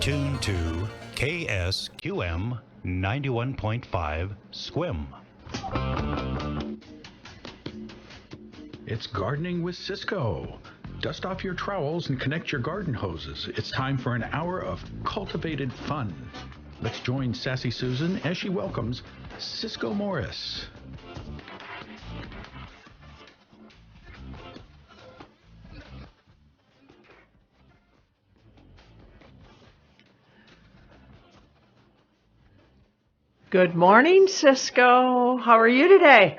tuned to KSQM 91.5 SQM. It's Gardening with Ciscoe. Dust off your trowels and connect your garden hoses. It's time for an hour of cultivated fun. Let's join Sassy Susan as she welcomes Ciscoe Morris. Good morning, Ciscoe. How are you today?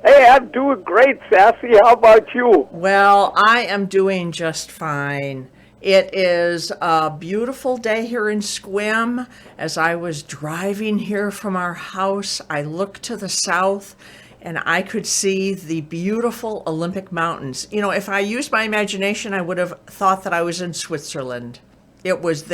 Hey, I'm doing great, Sassy. How about you? Well, I am doing just fine. It is a beautiful day here in Sequim. As I was driving here from our house, I looked to the south and I could see the beautiful Olympic Mountains. You know, if I used my imagination, I would have thought that I was in Switzerland. It was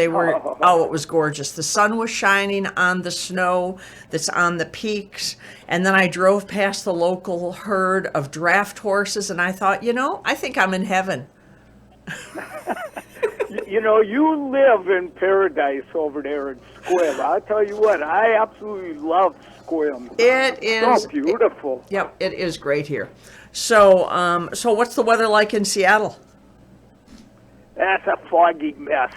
gorgeous. The sun was shining on the snow that's on the peaks. And then I drove past the local herd of draft horses and I thought, I think I'm in heaven. You live in paradise over there in Sequim. I'll tell you what, I absolutely love Sequim. It is so beautiful. Yep, it is great here. So what's the weather like in Seattle? That's a foggy mess.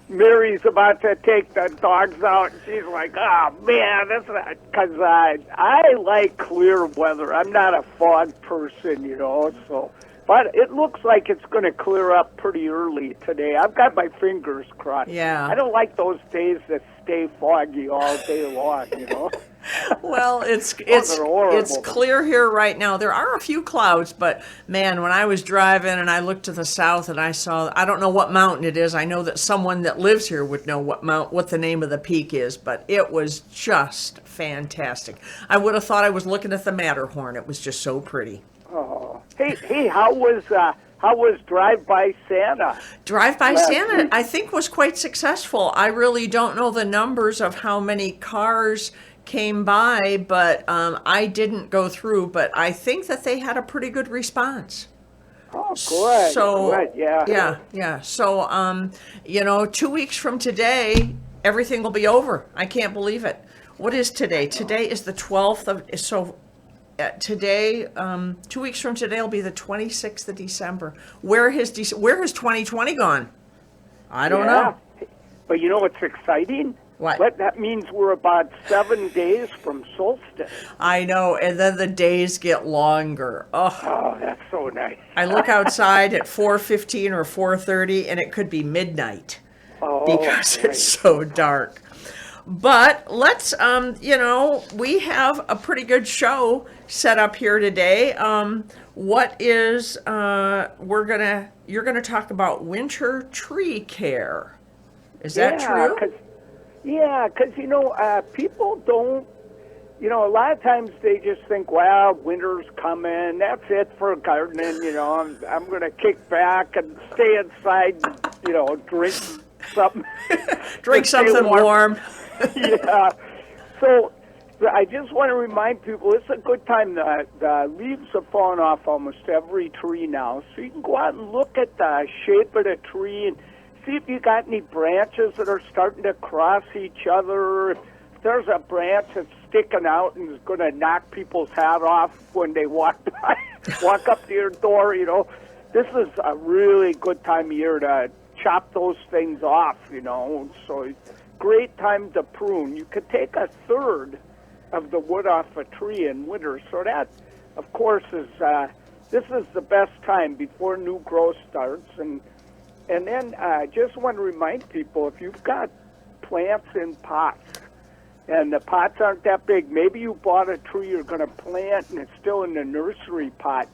Mary's about to take the dogs out, and she's like, "Oh man, that's not," because I like clear weather. I'm not a fog person, So, but it looks like it's going to clear up pretty early today. I've got my fingers crossed. Yeah. I don't like those days that stay foggy all day long. Well, it's horrible. clear here right now. There are a few clouds, but man, when I was driving and I looked to the south and I don't know what mountain it is. I know that someone that lives here would know what the name of the peak is, but it was just fantastic. I would have thought I was looking at the Matterhorn. It was just so pretty. Oh, hey, how was Drive By Santa? Drive By Santa, I think, was quite successful. I really don't know the numbers of how many cars came by, but I didn't go through, but I think that they had a pretty good response. Oh, good. So, good, yeah. Yeah. So, 2 weeks from today, everything will be over. I can't believe it. What is today? Today is the 12th of, today, 2 weeks from today will be the 26th of December. Where has 2020 gone? I don't know. But what's exciting? What? But that means we're about 7 days from solstice. I know, and then the days get longer. Oh, that's so nice. I look outside at 4:15 or 4:30, and it could be midnight because it's so dark. But let's, we have a pretty good show set up here today. You're gonna talk about winter tree care. Is that true? Because people don't, a lot of times they just think, well, winter's coming, that's it for gardening, I'm going to kick back and stay inside, drink something. Drink something warm. Yeah. So I just want to remind people, it's a good time. The leaves have fallen off almost every tree now, so you can go out and look at the shape of the tree and see if you got any branches that are starting to cross each other. If there's a branch that's sticking out and is going to knock people's hat off when they walk up to your door, this is a really good time of year to chop those things off, So great time to prune. You could take a third of the wood off a tree in winter. So that, of course, is this is the best time before new growth starts. And then I just want to remind people, if you've got plants in pots and the pots aren't that big, maybe you bought a tree you're going to plant and it's still in the nursery pot.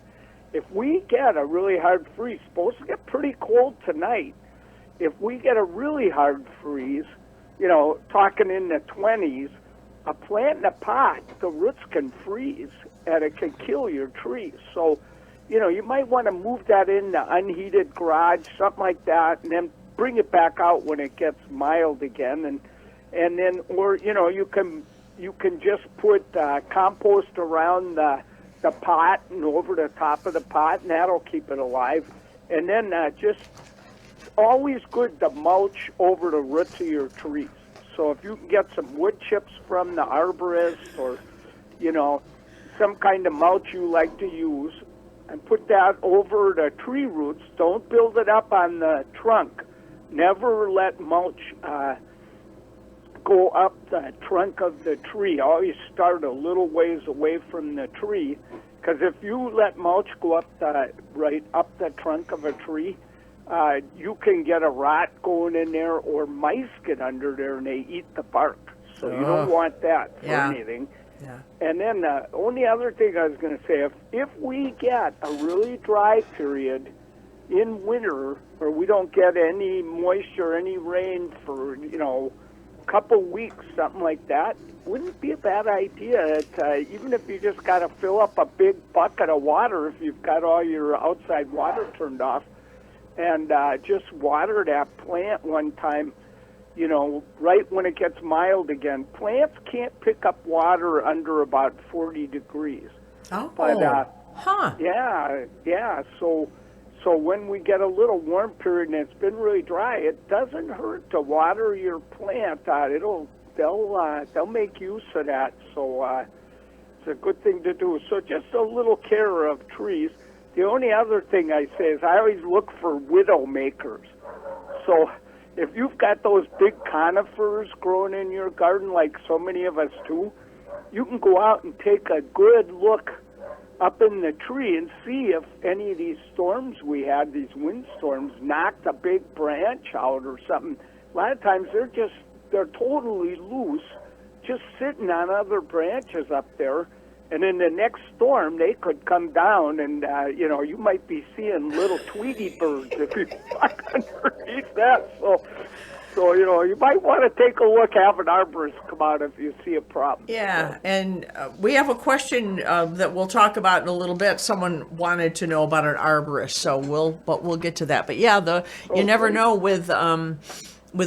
If we get a really hard freeze, it's supposed to get pretty cold tonight. If we get a really hard freeze, talking in the 20s, a plant in a pot, the roots can freeze and it can kill your tree. So, you might want to move that in the unheated garage, something like that, and then bring it back out when it gets mild again. And then, or, you can just put compost around the pot and over the top of the pot, and that'll keep it alive. And then just always good to mulch over the roots of your trees. So if you can get some wood chips from the arborist or, some kind of mulch you like to use and put that over the tree roots, don't build it up on the trunk. Never let mulch go up the trunk of the tree. Always start a little ways away from the tree, because if you let mulch go up right up the trunk of a tree, you can get a rot going in there, or mice get under there and they eat the bark. So you don't want that for anything. Yeah. And then the only other thing I was going to say, if we get a really dry period in winter where we don't get any moisture, any rain for, a couple weeks, something like that, wouldn't it be a bad idea that even if you just got to fill up a big bucket of water, if you've got all your outside water turned off, and just water that plant one time, right when it gets mild again. Plants can't pick up water under about 40 degrees. Oh, but, huh. Yeah. So when we get a little warm period and it's been really dry, it doesn't hurt to water your plant. They'll make use of that. So it's a good thing to do. So just a little care of trees. The only other thing I say is I always look for widow makers. So if you've got those big conifers growing in your garden, like so many of us do, you can go out and take a good look up in the tree and see if any of these storms we had, these windstorms, knocked a big branch out or something. A lot of times they're totally loose, just sitting on other branches up there. And in the next storm, they could come down, and you might be seeing little Tweety birds if you walk underneath that. So you might want to take a look, have an arborist come out if you see a problem. Yeah, and we have a question that we'll talk about in a little bit. Someone wanted to know about an arborist, so we'll get to that. But yeah, you never know with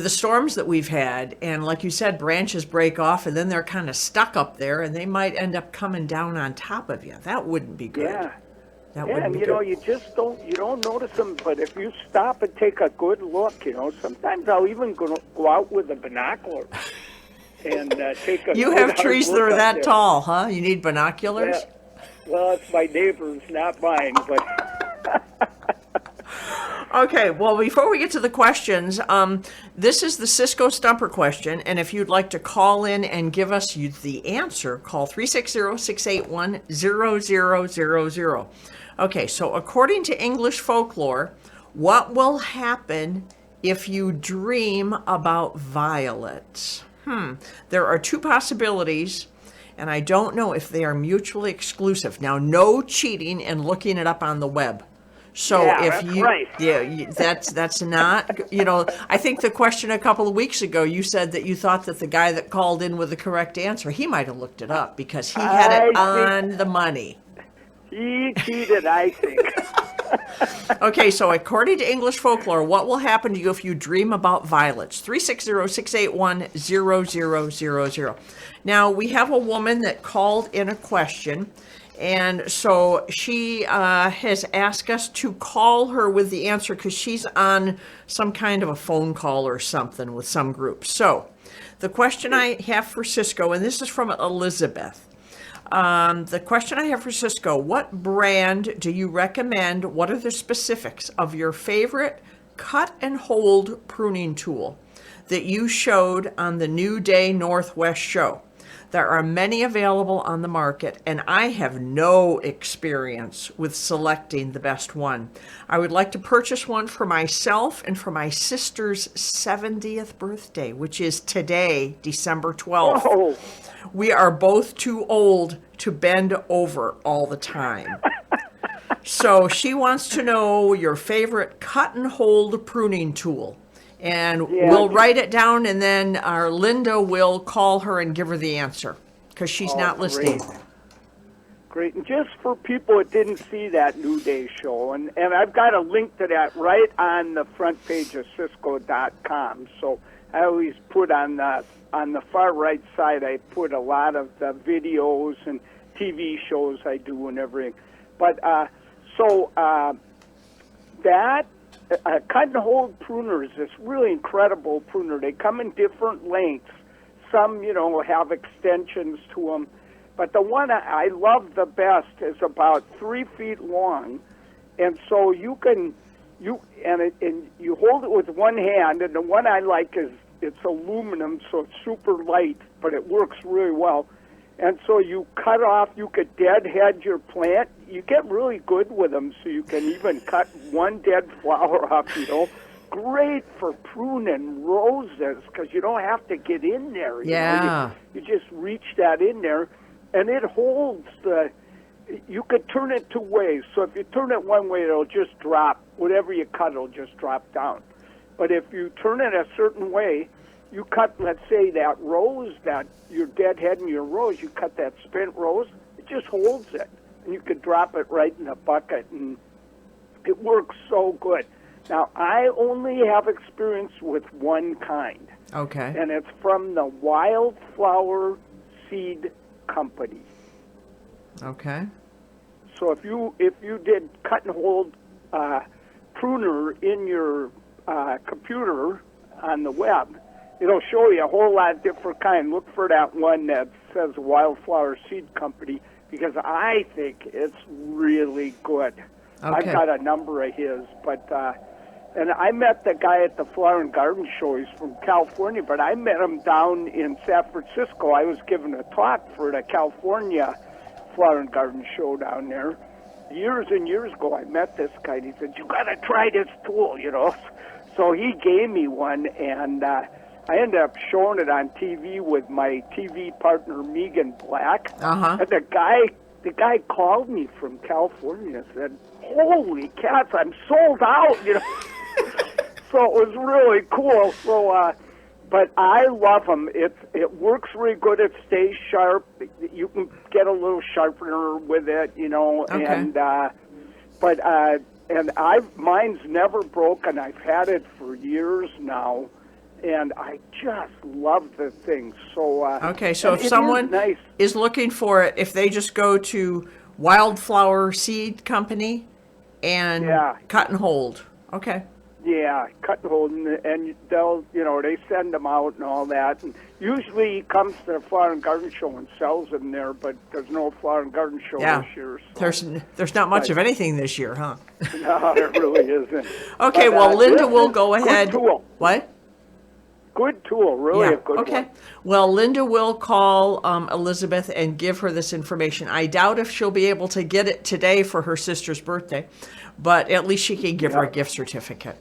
the storms that we've had, and like you said, branches break off, and then they're kind of stuck up there, and they might end up coming down on top of you. That wouldn't be good. Yeah. That wouldn't be and good. you just don't notice them, but if you stop and take a good look, sometimes I'll even go out with a binocular and take a You good have hard trees that look are up that there. tall, huh? You need binoculars? Yeah. Well, it's my neighbor's, not mine, but... Okay, well, before we get to the questions, this is the Ciscoe Stumper Question, and if you'd like to call in and give us the answer, call 360-681-0000. Okay, so according to English folklore, what will happen if you dream about violets? There are two possibilities, and I don't know if they are mutually exclusive. Now, no cheating and looking it up on the web. So that's right. that's not, I think the question a couple of weeks ago, you said that you thought that the guy that called in with the correct answer, he might have looked it up because he had it on the money. He cheated, I think. Okay, so according to English folklore, what will happen to you if you dream about violets? 360-681-0000. Now, we have a woman that called in a question, and so she has asked us to call her with the answer because she's on some kind of a phone call or something with some group. So the question I have for Ciscoe, and this is from Elizabeth. The question I have for Ciscoe, what brand do you recommend? What are the specifics of your favorite cut and hold pruning tool that you showed on the New Day Northwest show? There are many available on the market, and I have no experience with selecting the best one. I would like to purchase one for myself and for my sister's 70th birthday, which is today, December 12th. Oh. We are both too old to bend over all the time. So she wants to know your favorite cut and hold pruning tool. And we'll write it down, and then our Linda will call her and give her the answer because she's not listening. Great. And just for people that didn't see that New Day show, and I've got a link to that right on the front page of Ciscoe.com. So I always put on the far right side, I put a lot of the videos and TV shows I do and everything. But that Cut and Hold Pruners, this really incredible pruner. They come in different lengths. Some, have extensions to them. But the one I love the best is about 3 feet long. And so you hold it with one hand. And the one I like is it's aluminum, so it's super light, but it works really well. And so you cut off, you could deadhead your plant. You get really good with them, so you can even cut one dead flower off, Great for pruning roses, because you don't have to get in there. You just reach that in there, and it holds you could turn it 2 ways. So if you turn it one way, it'll just drop. Whatever you cut, it'll just drop down. But if you turn it a certain way, you cut, let's say, that rose, that you're deadheading your rose, you cut that spent rose, it just holds it. And you could drop it right in the bucket, and it works so good. Now, I only have experience with one kind. Okay. And it's from the Wildflower Seed Company. Okay. So if you did Cut and Hold Pruner in your computer on the web, it'll show you a whole lot of different kinds. Look for that one that says Wildflower Seed Company, because I think it's really good. Okay. I've got a number of his, but and I met the guy at the Flower and Garden Show. He's from California, but I met him down in San Francisco. I was giving a talk for the California Flower and Garden Show down there. Years and years ago, I met this guy, and he said, "You got to try this tool," So he gave me one, and I ended up showing it on TV with my TV partner, Megan Black. Uh-huh. And the guy called me from California and said, "Holy cats, I'm sold out," So it was really cool. So, but I love them. It works really good. It stays sharp. You can get a little sharpener with it, Okay. And mine's never broken. I've had it for years now, and I just love the thing. So Okay, so if someone is looking for it, if they just go to Wildflower Seed Company and Cut and Hold. Okay. Yeah, Cut and Hold, and they'll, they send them out and all that. And usually he comes to the Flower and Garden Show and sells them there, but there's no Flower and Garden Show this year. So. There's not much of anything this year, huh? No, there really isn't. Okay, but, well, Linda will go ahead. Good tool. What? Good tool, really a good Okay. one. Well, Linda will call Elizabeth and give her this information. I doubt if she'll be able to get it today for her sister's birthday, but at least she can give her a gift certificate.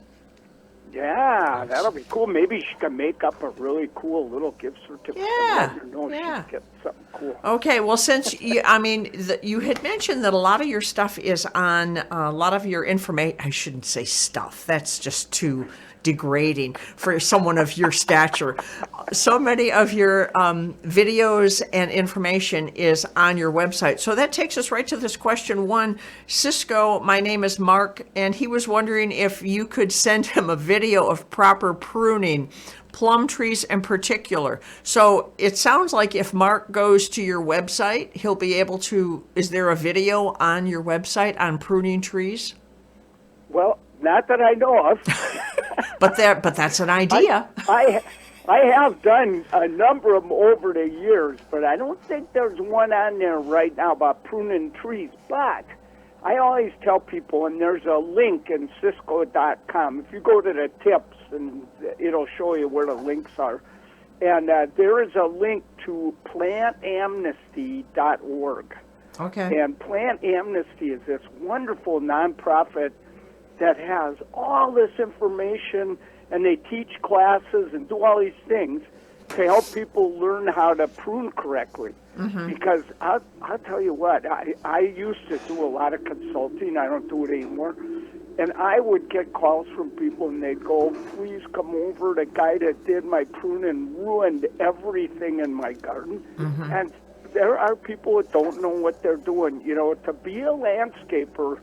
Yeah, that'll be cool. Maybe she can make up a really cool little gift certificate. Yeah, She'd get something cool. Okay, well, since you had mentioned that a lot of your stuff is on a lot of your information. I shouldn't say stuff. That's just too degrading for someone of your stature. So many of your videos and information is on your website. So that takes us right to this question one. Ciscoe, my name is Mark, and he was wondering if you could send him a video of proper pruning, plum trees in particular. So it sounds like if Mark goes to your website, he'll be able to, is there a video on your website on pruning trees? Well, not that I know of. But that's an idea. I have done a number of them over the years, but I don't think there's one on there right now about pruning trees. But I always tell people, and there's a link in Ciscoe.com. If you go to the tips, and it'll show you where the links are. And there is a link to plantamnesty.org. Okay. And Plant Amnesty is this wonderful nonprofit that has all this information, and they teach classes and do all these things to help people learn how to prune correctly. Mm-hmm. Because I'll tell you what, I used to do a lot of consulting. I don't do it anymore. And I would get calls from people, and they'd go, "Please come over. The guy that did my pruning ruined everything in my garden." Mm-hmm. And there are people that don't know what they're doing. To be a landscaper,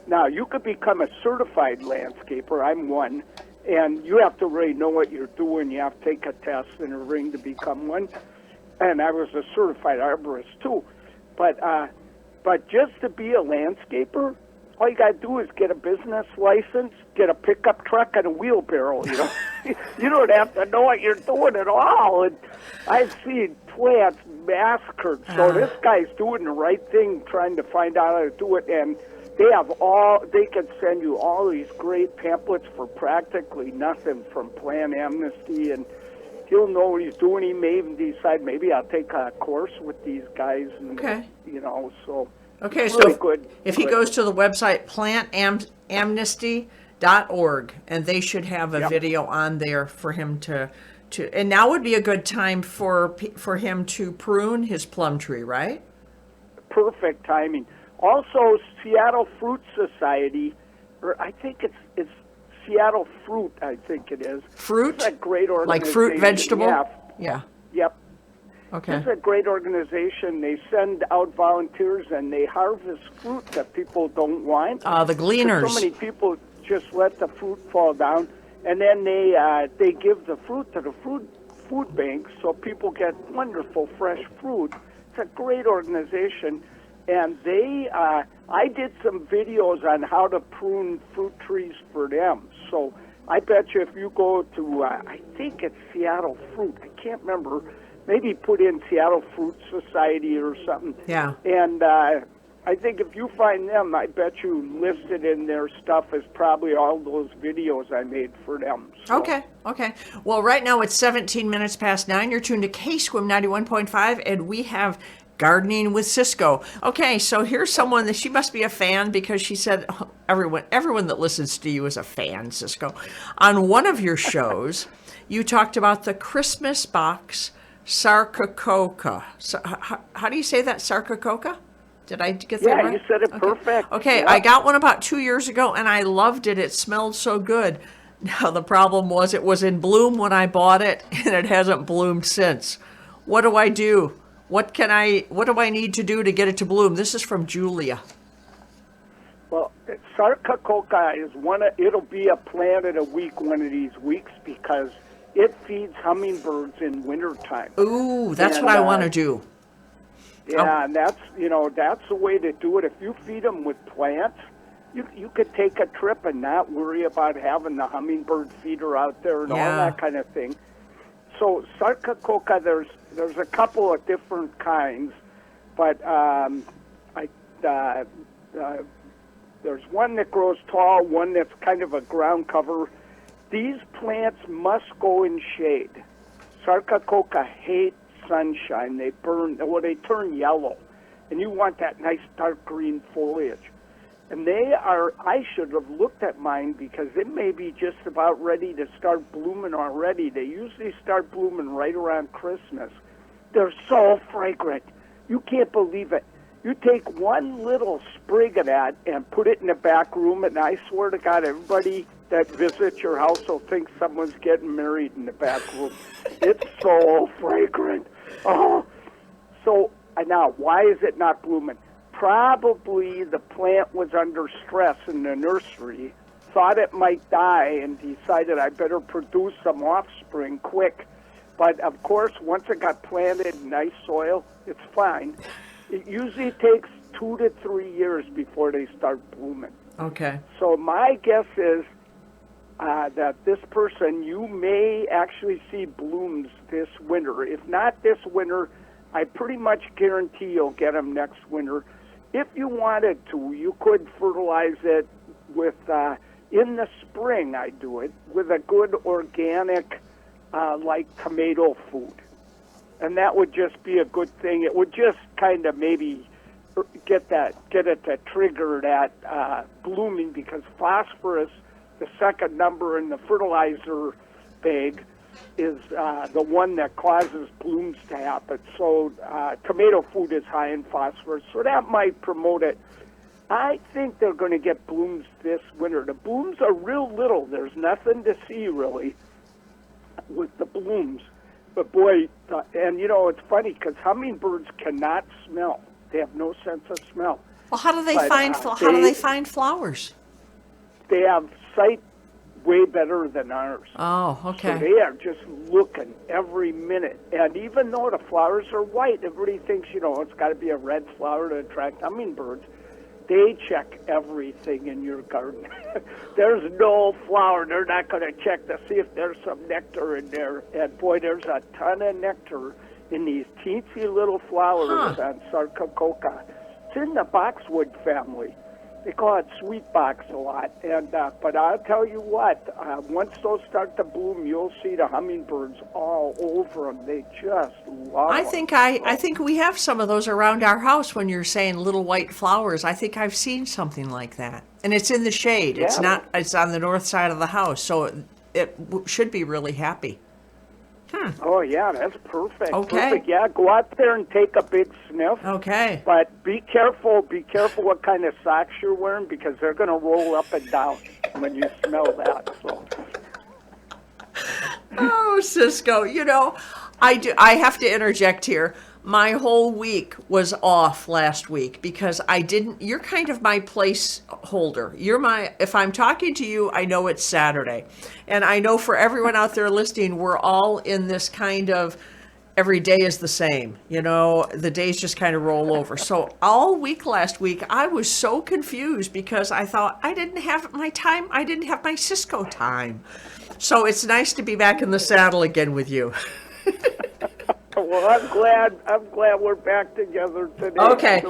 now, you could become a certified landscaper. I'm one. And you have to really know what you're doing. You have to take a test and a ring to become one. And I was a certified arborist, too. But just to be a landscaper, all you got to do is get a business license, get a pickup truck, and a wheelbarrow. You don't have to know what you're doing at all. And I've seen plants massacred. So this guy's doing the right thing, trying to find out how to do it. And they can send you all these great pamphlets for practically nothing from Plant Amnesty, and he'll know what he's doing. He may even decide maybe I'll take a course with these guys. And, so. Okay, really so good. if he goes to the website plantamnesty.org, and they should have a video on there for him to, and now would be a good time for him to prune his plum tree, right? Perfect timing. Also, Seattle Fruit Society, or I think it's Seattle Fruit, I think it is. Fruit? It's a great organization. Like fruit, vegetable? Yeah. Yeah. Yep. Okay. It's a great organization. They send out volunteers and they harvest fruit that people don't want. The gleaners. So many people just let the fruit fall down, and then they give the fruit to the food banks, so people get wonderful fresh fruit. It's a great organization, and I did some videos on how to prune fruit trees for them. So I bet you if you go to I think it's Seattle Fruit, I can't remember. Maybe put in Seattle Fruit Society or something. Yeah. And I think if you find them, I bet you listed in their stuff is probably all those videos I made for them. So. Okay. Well, right now it's 17 minutes past 9. You're tuned to KSQM 91.5, and we have Gardening with Ciscoe. Okay, so here's someone that she must be a fan, because she said everyone that listens to you is a fan, Ciscoe. On one of your shows, you talked about the Christmas box Sarcococa. So, how do you say that, Sarcococa? Did I get that right? Yeah, you said it perfect. Okay, yeah. I got one about 2 years ago, and I loved it. It smelled so good. Now, the problem was it was in bloom when I bought it, and it hasn't bloomed since. What do I do? What do I need to do to get it to bloom? This is from Julia. Well, Sarcococa is it'll be a plant of the week one of these weeks, because it feeds hummingbirds in wintertime. Ooh, that's what I want to do. Yeah, and that's the way to do it. If you feed them with plants, you could take a trip and not worry about having the hummingbird feeder out there and all that kind of thing. So Sarcococa, there's a couple of different kinds, but there's one that grows tall, one that's kind of a ground cover. These plants must go in shade. Sarcococa hate sunshine. They turn yellow, and you want that nice dark green foliage. And I should have looked at mine, because they may be just about ready to start blooming already. They usually start blooming right around Christmas. They're so fragrant. You can't believe it. You take one little sprig of that and put it in the back room, and I swear to God, everybody that visits your house will think someone's getting married in the back room. It's so fragrant. Oh, so now, why is it not blooming? Probably the plant was under stress in the nursery, thought it might die, and decided I better produce some offspring quick. But of course, once it got planted in nice soil, it's fine. It usually takes 2 to 3 years before they start blooming. Okay. So my guess is that this person, you may actually see blooms this winter. If not this winter, I pretty much guarantee you'll get them next winter. If you wanted to, you could fertilize it with, in the spring I do it, with a good organic, like tomato food. And that would just be a good thing. It would just kind of maybe get it to trigger that blooming, because phosphorus, the second number in the fertilizer bag, is the one that causes blooms to happen. So tomato food is high in phosphorus, so that might promote it. I think they're going to get blooms this winter. The blooms are real little. There's nothing to see, really, with the blooms. But boy, and it's funny, because hummingbirds cannot smell. They have no sense of smell. Well, how do they find flowers? They have sight way better than ours. Oh, okay. So they are just looking every minute. And even though the flowers are white, everybody thinks, it's got to be a red flower to attract hummingbirds. They check everything in your garden. There's no flower they're not going to check to see if there's some nectar in there. And boy, there's a ton of nectar in these teensy little flowers on Sarcococa. It's in the boxwood family. They call it sweet box a lot. And but I'll tell you what, once those start to bloom, you'll see the hummingbirds all over them. They just love them. I think we have some of those around our house. When you're saying little white flowers, I think I've seen something like that. And it's in the shade. Yeah. It's on the north side of the house, so it should be really happy. Oh, yeah, that's perfect. Okay. Perfect. Yeah, go out there and take a big sniff. Okay. But be careful what kind of socks you're wearing, because they're going to roll up and down when you smell that. So. Oh, Ciscoe, I have to interject here. My whole week was off last week because you're kind of my placeholder. If I'm talking to you, I know it's Saturday. And I know for everyone out there listening, we're all in this kind of every day is the same. The days just kind of roll over. So all week last week, I was so confused because I thought I didn't have my time. I didn't have my Ciscoe time. So it's nice to be back in the saddle again with you. Well, I'm glad we're back together today. Okay.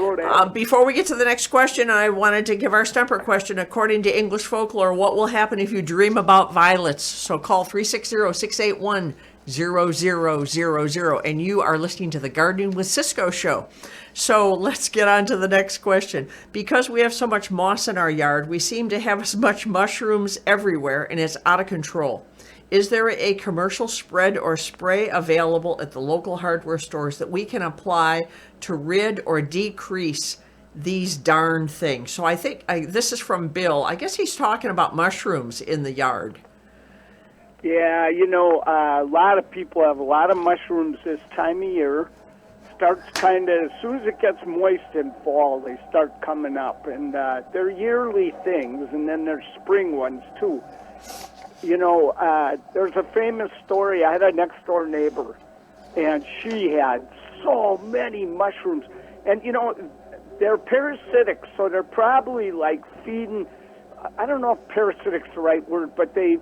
Before we get to the next question, I wanted to give our Stumper question. According to English folklore, what will happen if you dream about violets? So call 360-681-0000, and you are listening to the Gardening with Ciscoe show. So let's get on to the next question. Because we have so much moss in our yard, we seem to have as much mushrooms everywhere, and it's out of control. Is there a commercial spread or spray available at the local hardware stores that we can apply to rid or decrease these darn things? So I think this is from Bill. I guess he's talking about mushrooms in the yard. Yeah, a lot of people have a lot of mushrooms this time of year. Starts kind of, as soon as it gets moist in fall, they start coming up. And they're yearly things, and then there's spring ones too. There's a famous story. I had a next door neighbor, and she had so many mushrooms. And, they're parasitic, so they're probably like feeding, I don't know if parasitic's the right word, but they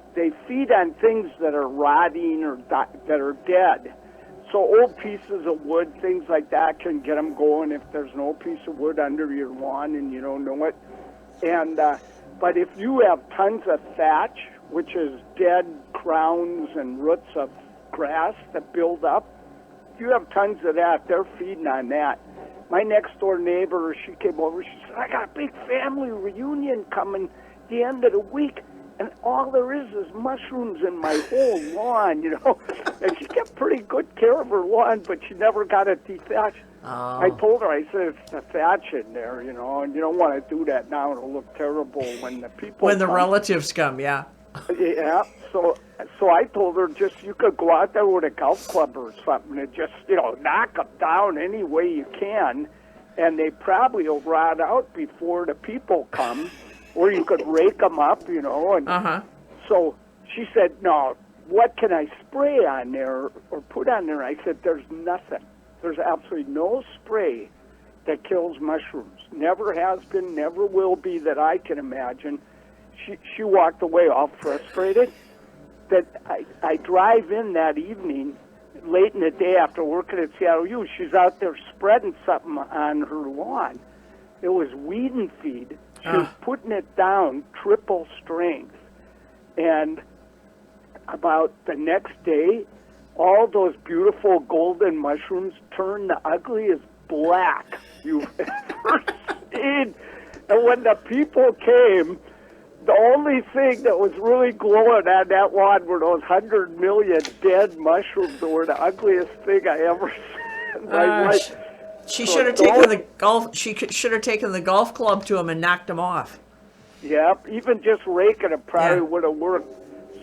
feed on things that are rotting or that are dead. So old pieces of wood, things like that, can get them going if there's an old piece of wood under your lawn and you don't know it. And but if you have tons of thatch, which is dead crowns and roots of grass that build up, if you have tons of that, they're feeding on that. My next door neighbor, she came over, she said, I got a big family reunion coming the end of the week, and all there is mushrooms in my whole lawn, And she kept pretty good care of her lawn, but she never got it dethatched. Oh. I told her, I said, it's the thatch in there, and you don't want to do that now. It'll look terrible when the people When the relatives come, yeah. Yeah, so I told her you could go out there with a golf club or something and just, knock them down any way you can, and they probably will rot out before the people come, or you could rake them up, and So she said, no, what can I spray on there or put on there? I said, there's nothing. There's absolutely no spray that kills mushrooms. Never has been, never will be that I can imagine. She walked away all frustrated. That I drive in that evening, late in the day after working at Seattle U, she's out there spreading something on her lawn. It was weed and feed. She was putting it down triple strength. And about the next day, all those beautiful golden mushrooms turned the ugliest black you've ever seen. And when the people came, the only thing that was really glowing on that lawn were those 100 million dead mushrooms that were the ugliest thing I ever seen. She should have taken the golf. She should have taken the golf club to him and knocked him off. Yep, even just raking it probably would have worked.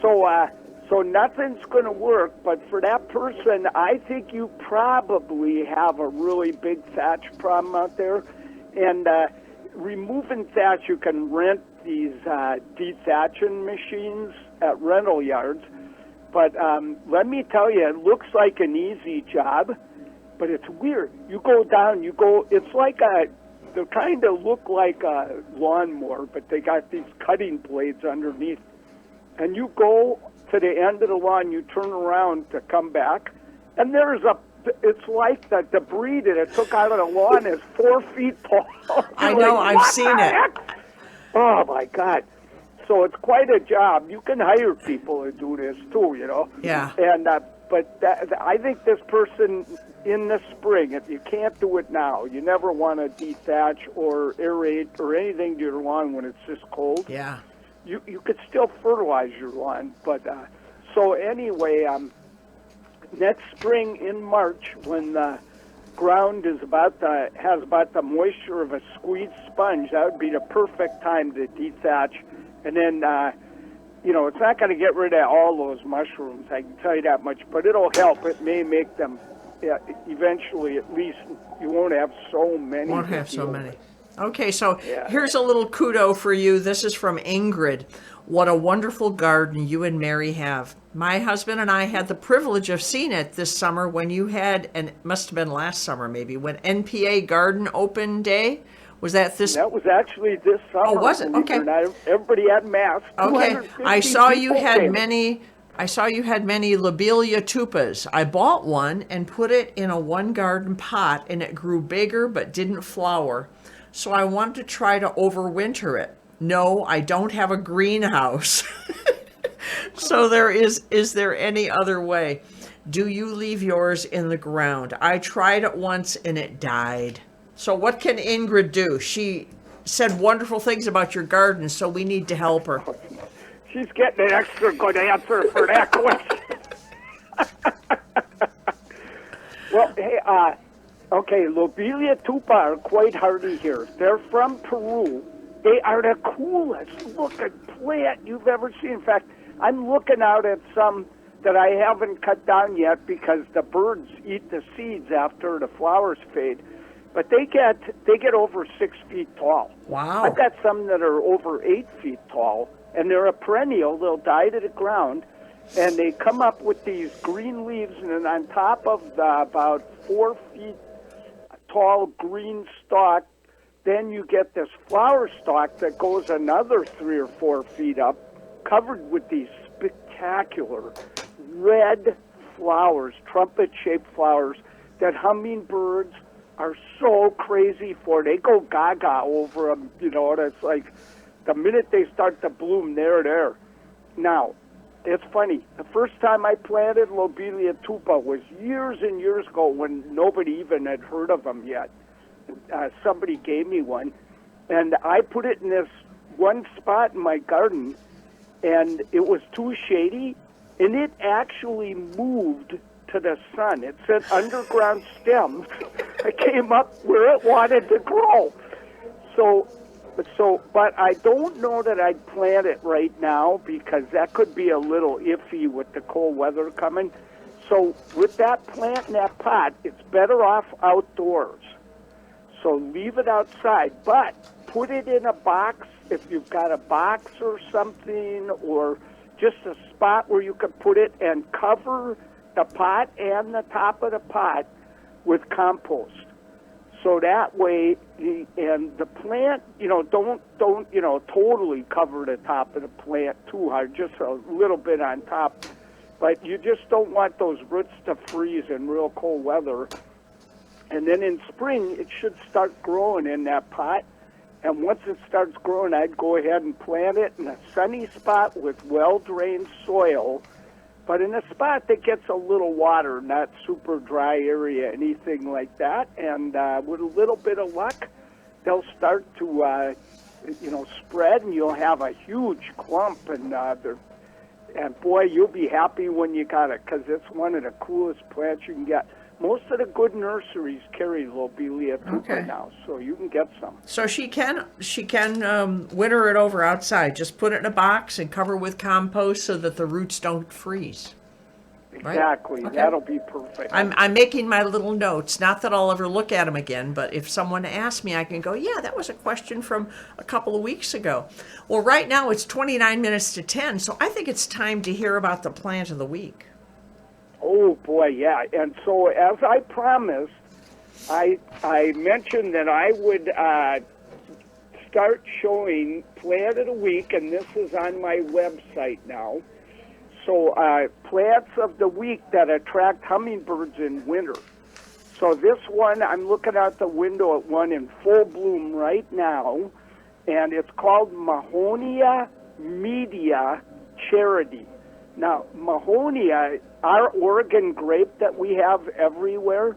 So nothing's going to work. But for that person, I think you probably have a really big thatch problem out there. And removing thatch, you can rent these dethatching machines at rental yards. But let me tell you, it looks like an easy job, but it's weird. You go down, it's like they kind of look like a lawnmower, but they got these cutting blades underneath. And you go to the end of the lawn, you turn around to come back, and it's like the debris that it took out of the lawn is 4 feet tall. I know, I've seen it. Heck? Oh, my God. So it's quite a job. You can hire people to do this, too, you know. Yeah. And I think this person in the spring, if you can't do it now, you never want to dethatch or aerate or anything to your lawn when it's this cold. Yeah. You could still fertilize your lawn. But so anyway, next spring in March, when the ground has about the moisture of a squeezed sponge, that would be the perfect time to dethatch. And then, it's not going to get rid of all those mushrooms, I can tell you that much, but it'll help. It may make them, eventually, at least, you won't have so many. Won't have so many. Okay, so here's a little kudo for you. This is from Ingrid. What a wonderful garden you and Mary have. My husband and I had the privilege of seeing it this summer when you had, and it must have been last summer maybe, when NPA Garden Open Day. Was that this? That was actually this summer. Oh, was it? Okay. Everybody had masks. Okay. I saw you had many lobelia tupas. I bought one and put it in a one garden pot, and it grew bigger but didn't flower. So I wanted to try to overwinter it. No, I don't have a greenhouse. So is there any other way? Do you leave yours in the ground? I tried it once and it died. So what can Ingrid do? She said wonderful things about your garden, so we need to help her. She's getting an extra good answer for that question. Well, hey, okay, Lobelia tupa are quite hardy here. They're from Peru. They are the coolest looking plant you've ever seen. In fact, I'm looking out at some that I haven't cut down yet because the birds eat the seeds after the flowers fade. But they get over 6 feet tall. Wow. I've got some that are over 8 feet tall, and they're a perennial. They'll die to the ground, and they come up with these green leaves, and then on top of the about 4 feet tall green stalk, then you get this flower stalk that goes another 3 or 4 feet up, covered with these spectacular red flowers, trumpet-shaped flowers that hummingbirds are so crazy for. They go gaga over them, and it's like the minute they start to bloom, they're there. Now, it's funny. The first time I planted Lobelia tupa was years and years ago when nobody even had heard of them yet. Somebody gave me one, and I put it in this one spot in my garden, and it was too shady, and it actually moved to the sun. It said underground stems. It came up where it wanted to grow. But I don't know that I'd plant it right now because that could be a little iffy with the cold weather coming. So with that plant in that pot, it's better off outdoors. So leave it outside, but put it in a box if you've got a box or something, or just a spot where you can put it, and cover the pot and the top of the pot with compost. So that way, and the plant, don't totally cover the top of the plant too hard, just a little bit on top. But you just don't want those roots to freeze in real cold weather. And then in spring, it should start growing in that pot. And once it starts growing, I'd go ahead and plant it in a sunny spot with well-drained soil, but in a spot that gets a little water, not super dry area, anything like that. And with a little bit of luck, they'll start to, spread, and you'll have a huge clump. And boy, you'll be happy when you got it, because it's one of the coolest plants you can get. Most of the good nurseries carry Lobelia tupa now, so you can get some. So she can winter it over outside. Just put it in a box and cover with compost so that the roots don't freeze. Exactly. Right? Okay. That'll be perfect. I'm making my little notes. Not that I'll ever look at them again, but if someone asks me, I can go, yeah, that was a question from a couple of weeks ago. Well, right now it's 29 minutes to 10, so I think it's time to hear about the plant of the week. Oh, boy, yeah. And so as I promised, I mentioned that I would start showing Plant of the Week, and this is on my website now. So plants of the week that attract hummingbirds in winter. So this one, I'm looking out the window at one in full bloom right now, and it's called Mahonia media charity. Now, Mahonia, our Oregon grape that we have everywhere,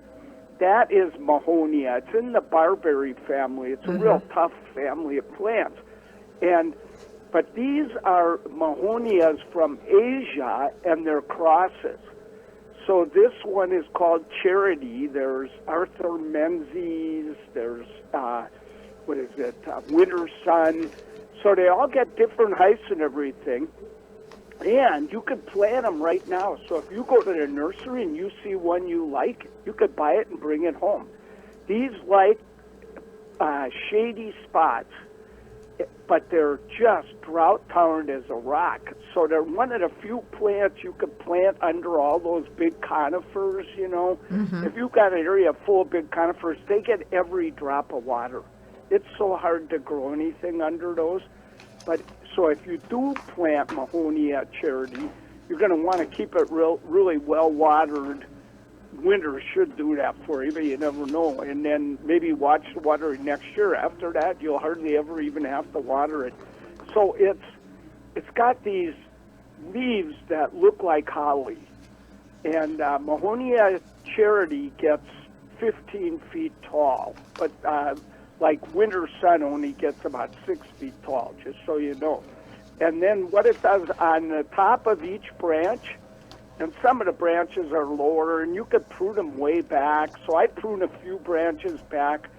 that is Mahonia. It's in the barberry family. It's a real tough family of plants. But these are Mahonias from Asia, and they're crosses. So this one is called Charity. There's Arthur Menzies. There's, Winter Sun. So they all get different heights and everything. And you could plant them right now. So if you go to the nursery and you see one you like, you could buy it and bring it home. These like shady spots, but they're just drought-tolerant as a rock. So they're one of the few plants you could plant under all those big conifers, you know. If you've got an area full of big conifers, they get every drop of water. It's so hard to grow anything under those. But so if you do plant Mahonia Charity, you're going to want to keep it really well-watered. Winter should do that for you, but you never know. And then maybe watch the watering next year. After that, you'll hardly ever even have to water it. So it's got these leaves that look like holly. And Mahonia Charity gets 15 feet tall, but like Winter Sun only gets about 6 feet tall, just so you know. And then what it does on the top of each branch, and some of the branches are lower, and you could prune them way back. So I prune a few branches back.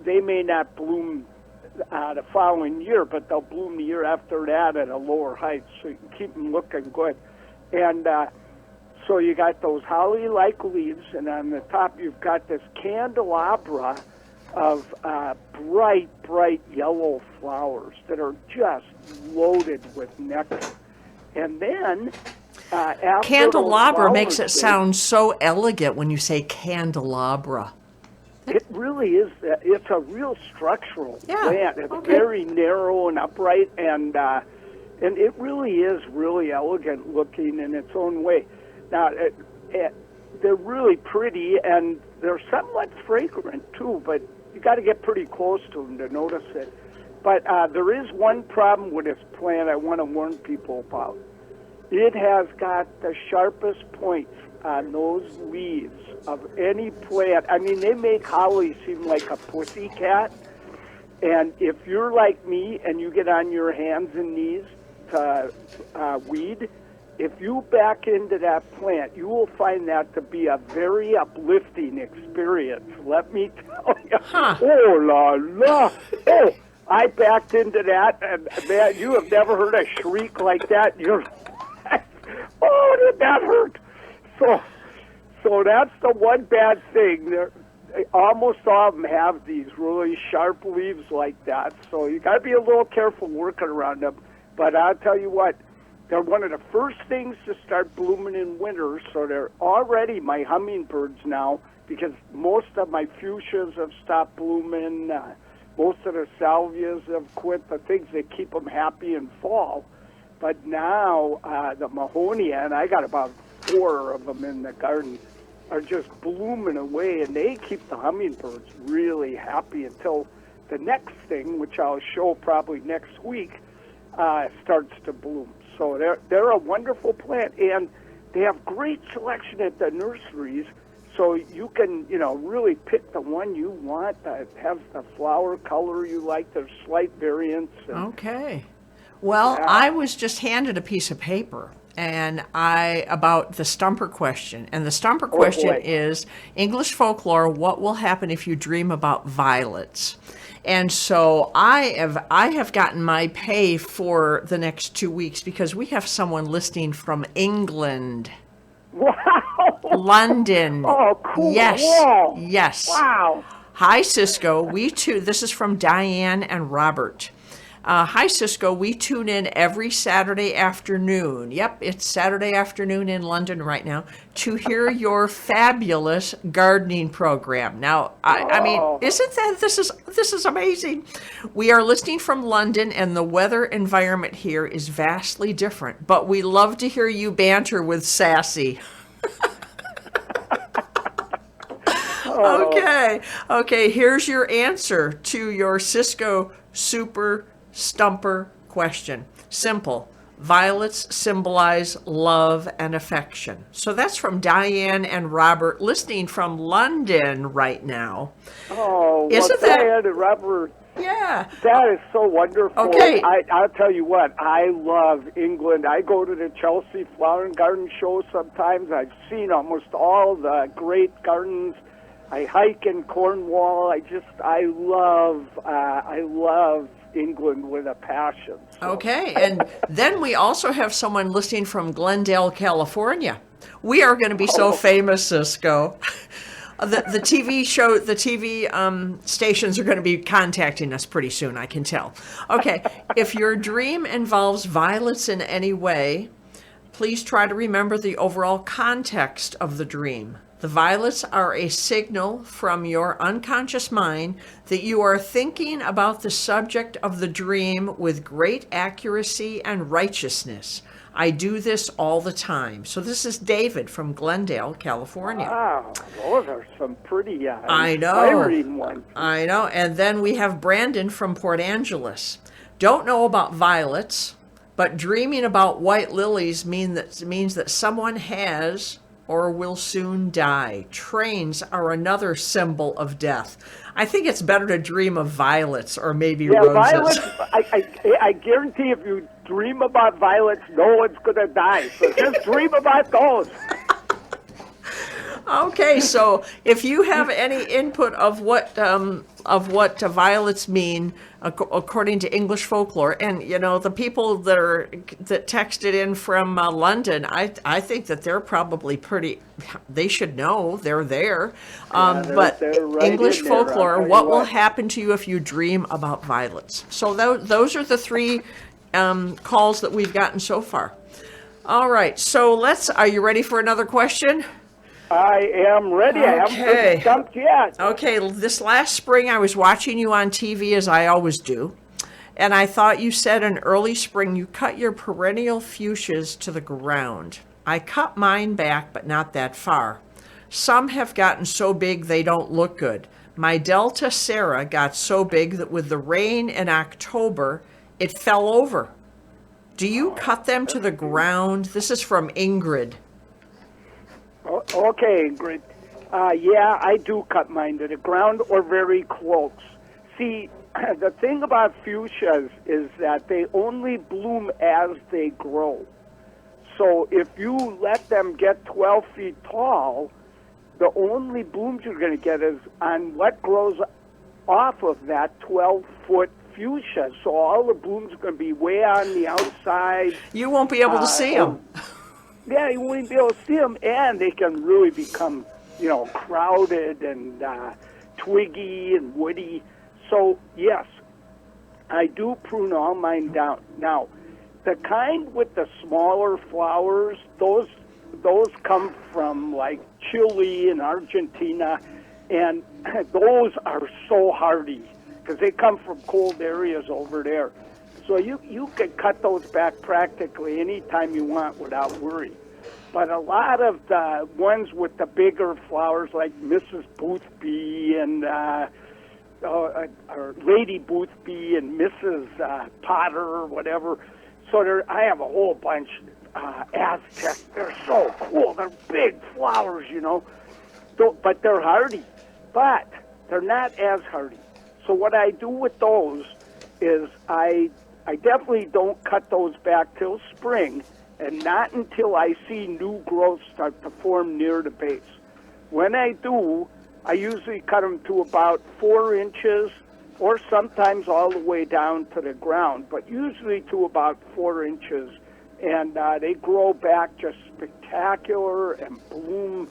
They may not bloom the following year, but they'll bloom the year after that at a lower height, so you can keep them looking good. And so you got those holly-like leaves, and on the top you've got this candelabra of bright yellow flowers that are just loaded with nectar. And then after Candelabra those makes flowers, it sound so elegant when you say candelabra. it really is. It's a real structural plant. It's okay. very narrow and upright, and it really is really elegant looking in its own way. Now, they're really pretty, and they're somewhat fragrant too, but you got to get pretty close to them to notice it. But there is one problem with this plant I want to warn people about. It has got the sharpest points on those leaves of any plant. I mean, they make holly seem like a pussy cat. And if you're like me and you get on your hands and knees to weed, if you back into that plant, you will find that to be a very uplifting experience. Let me tell you. Oh, la la. Oh, I backed into that, and man, you have never heard a shriek like that in your life. Oh, did that hurt? So that's the one bad thing. Almost all of them have these really sharp leaves like that. So you got to be a little careful working around them. But I'll tell you what, they're one of the first things to start blooming in winter. So they're already my hummingbirds now, because most of my fuchsias have stopped blooming. Most of the salvias have quit, the things that keep them happy in fall. But now the Mahonia, and I got about 4 of them in the garden, are just blooming away, and they keep the hummingbirds really happy until the next thing, which I'll show probably next week, starts to bloom. So they're a wonderful plant, and they have great selection at the nurseries. So you can, really pick the one you want that has the flower color you like. There's slight variants. Okay. Well, I was just handed a piece of paper about the Stumper Question. And the Stumper Question is English folklore, what will happen if you dream about violets? And so I have gotten my pay for the next 2 weeks because we have someone listening from England. Wow. London. Oh, cool. Yes. Wow. Yes. Wow. Hi, Ciscoe. We too. This is from Diane and Robert. Hi, Ciscoe. We tune in every Saturday afternoon. Yep, it's Saturday afternoon in London right now to hear your fabulous gardening program. Now, I mean, isn't that this is amazing? We are listening from London, and the weather environment here is vastly different. But we love to hear you banter with Sassy. Okay. Here's your answer to your Ciscoe Stumper question. Simple. Violets symbolize love and affection. So that's from Diane and Robert, listening from London right now. Oh, Isn't well, that... Diane and Robert, yeah. that is so wonderful. Okay. I'll tell you what, I love England. I go to the Chelsea Flower and Garden Show sometimes. I've seen almost all the great gardens. I hike in Cornwall. I love England with a passion. So. Okay, and then we also have someone listening from Glendale, California. We are going to be so famous, Ciscoe. The TV stations are going to be contacting us pretty soon, I can tell. Okay, if your dream involves violets in any way, please try to remember the overall context of the dream. The violets are a signal from your unconscious mind that you are thinking about the subject of the dream with great accuracy and righteousness. I do this all the time. So this is David from Glendale, California. Wow, those are some pretty I inspiring ones. I know. And then we have Brandon from Port Angeles. Don't know about violets, but dreaming about white lilies means that someone has or will soon die. Trains are another symbol of death. I think it's better to dream of violets or maybe roses. Violets, I guarantee if you dream about violets, no one's going to die. So just dream about those. Okay, so if you have any input of what violets mean according to English folklore, and you know the people that texted in from London, I think that they're probably they should know they're there. But they're right English in there, folklore, what will happen to you if you dream about violets? So those are the three calls that we've gotten so far. All right, so are you ready for another question? I am ready. Okay. I haven't been stumped yet. Okay, this last spring I was watching you on TV, as I always do, and I thought you said in early spring you cut your perennial fuchsias to the ground. I cut mine back, but not that far. Some have gotten so big they don't look good. My Delta Sarah got so big that with the rain in October, it fell over. Do you cut them to the ground? This is from Ingrid. Okay, Ingrid. Yeah, I do cut mine to the ground or very close. See, the thing about fuchsias is that they only bloom as they grow. So if you let them get 12 feet tall, the only blooms you're going to get is on what grows off of that 12-foot fuchsia. So all the blooms are going to be way on the outside. You won't be able to see them. Yeah, you won't be able to see them, and they can really become, crowded and twiggy and woody. So, yes, I do prune all mine down. Now, the kind with the smaller flowers, those come from, like, Chile and Argentina, and those are so hardy because they come from cold areas over there. So you can cut those back practically any time you want without worry. But a lot of the ones with the bigger flowers, like Mrs. Boothby and or Lady Boothby and Mrs. Potter or whatever. So I have a whole bunch. Aztec, they're so cool. They're big flowers, but they're hardy. But they're not as hardy. So what I do with those is I definitely don't cut those back till spring, and not until I see new growth start to form near the base. When I do, I usually cut them to about 4 inches, or sometimes all the way down to the ground, but usually to about 4 inches. And they grow back just spectacular and bloom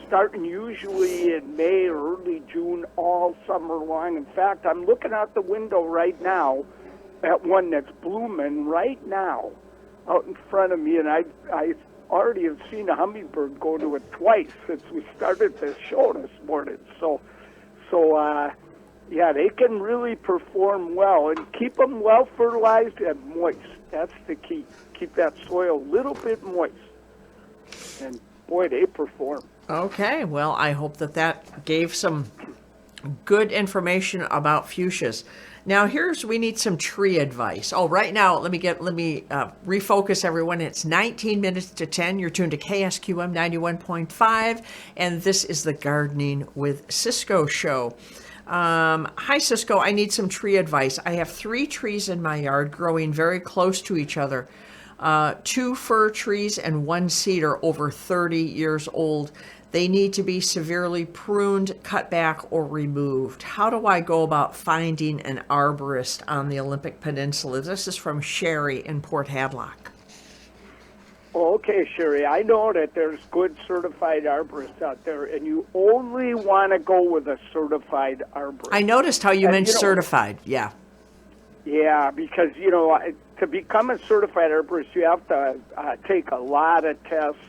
starting usually in May or early June all summer long. In fact, I'm looking out the window right now, at one that's blooming right now out in front of me, and I already have seen a hummingbird go to it twice since we started this show this morning. So yeah, they can really perform well, and keep them well fertilized and moist. That's the key. Keep that soil a little bit moist, and boy, they perform. Okay, well, I hope that gave some good information about fuchsias. Now, we need some tree advice. Oh, right now, let me refocus everyone. It's 19 minutes to 10. You're tuned to KSQM 91.5, and this is the Gardening with Ciscoe show. Hi, Ciscoe. I need some tree advice. I have 3 trees in my yard growing very close to each other. 2 fir trees and 1 cedar over 30 years old. They need to be severely pruned, cut back, or removed. How do I go about finding an arborist on the Olympic Peninsula? This is from Sherry in Port Hadlock. Oh, okay, Sherry. I know that there's good certified arborists out there, and you only want to go with a certified arborist. I noticed how you meant certified. Yeah. Yeah, because, to become a certified arborist, you have to take a lot of tests.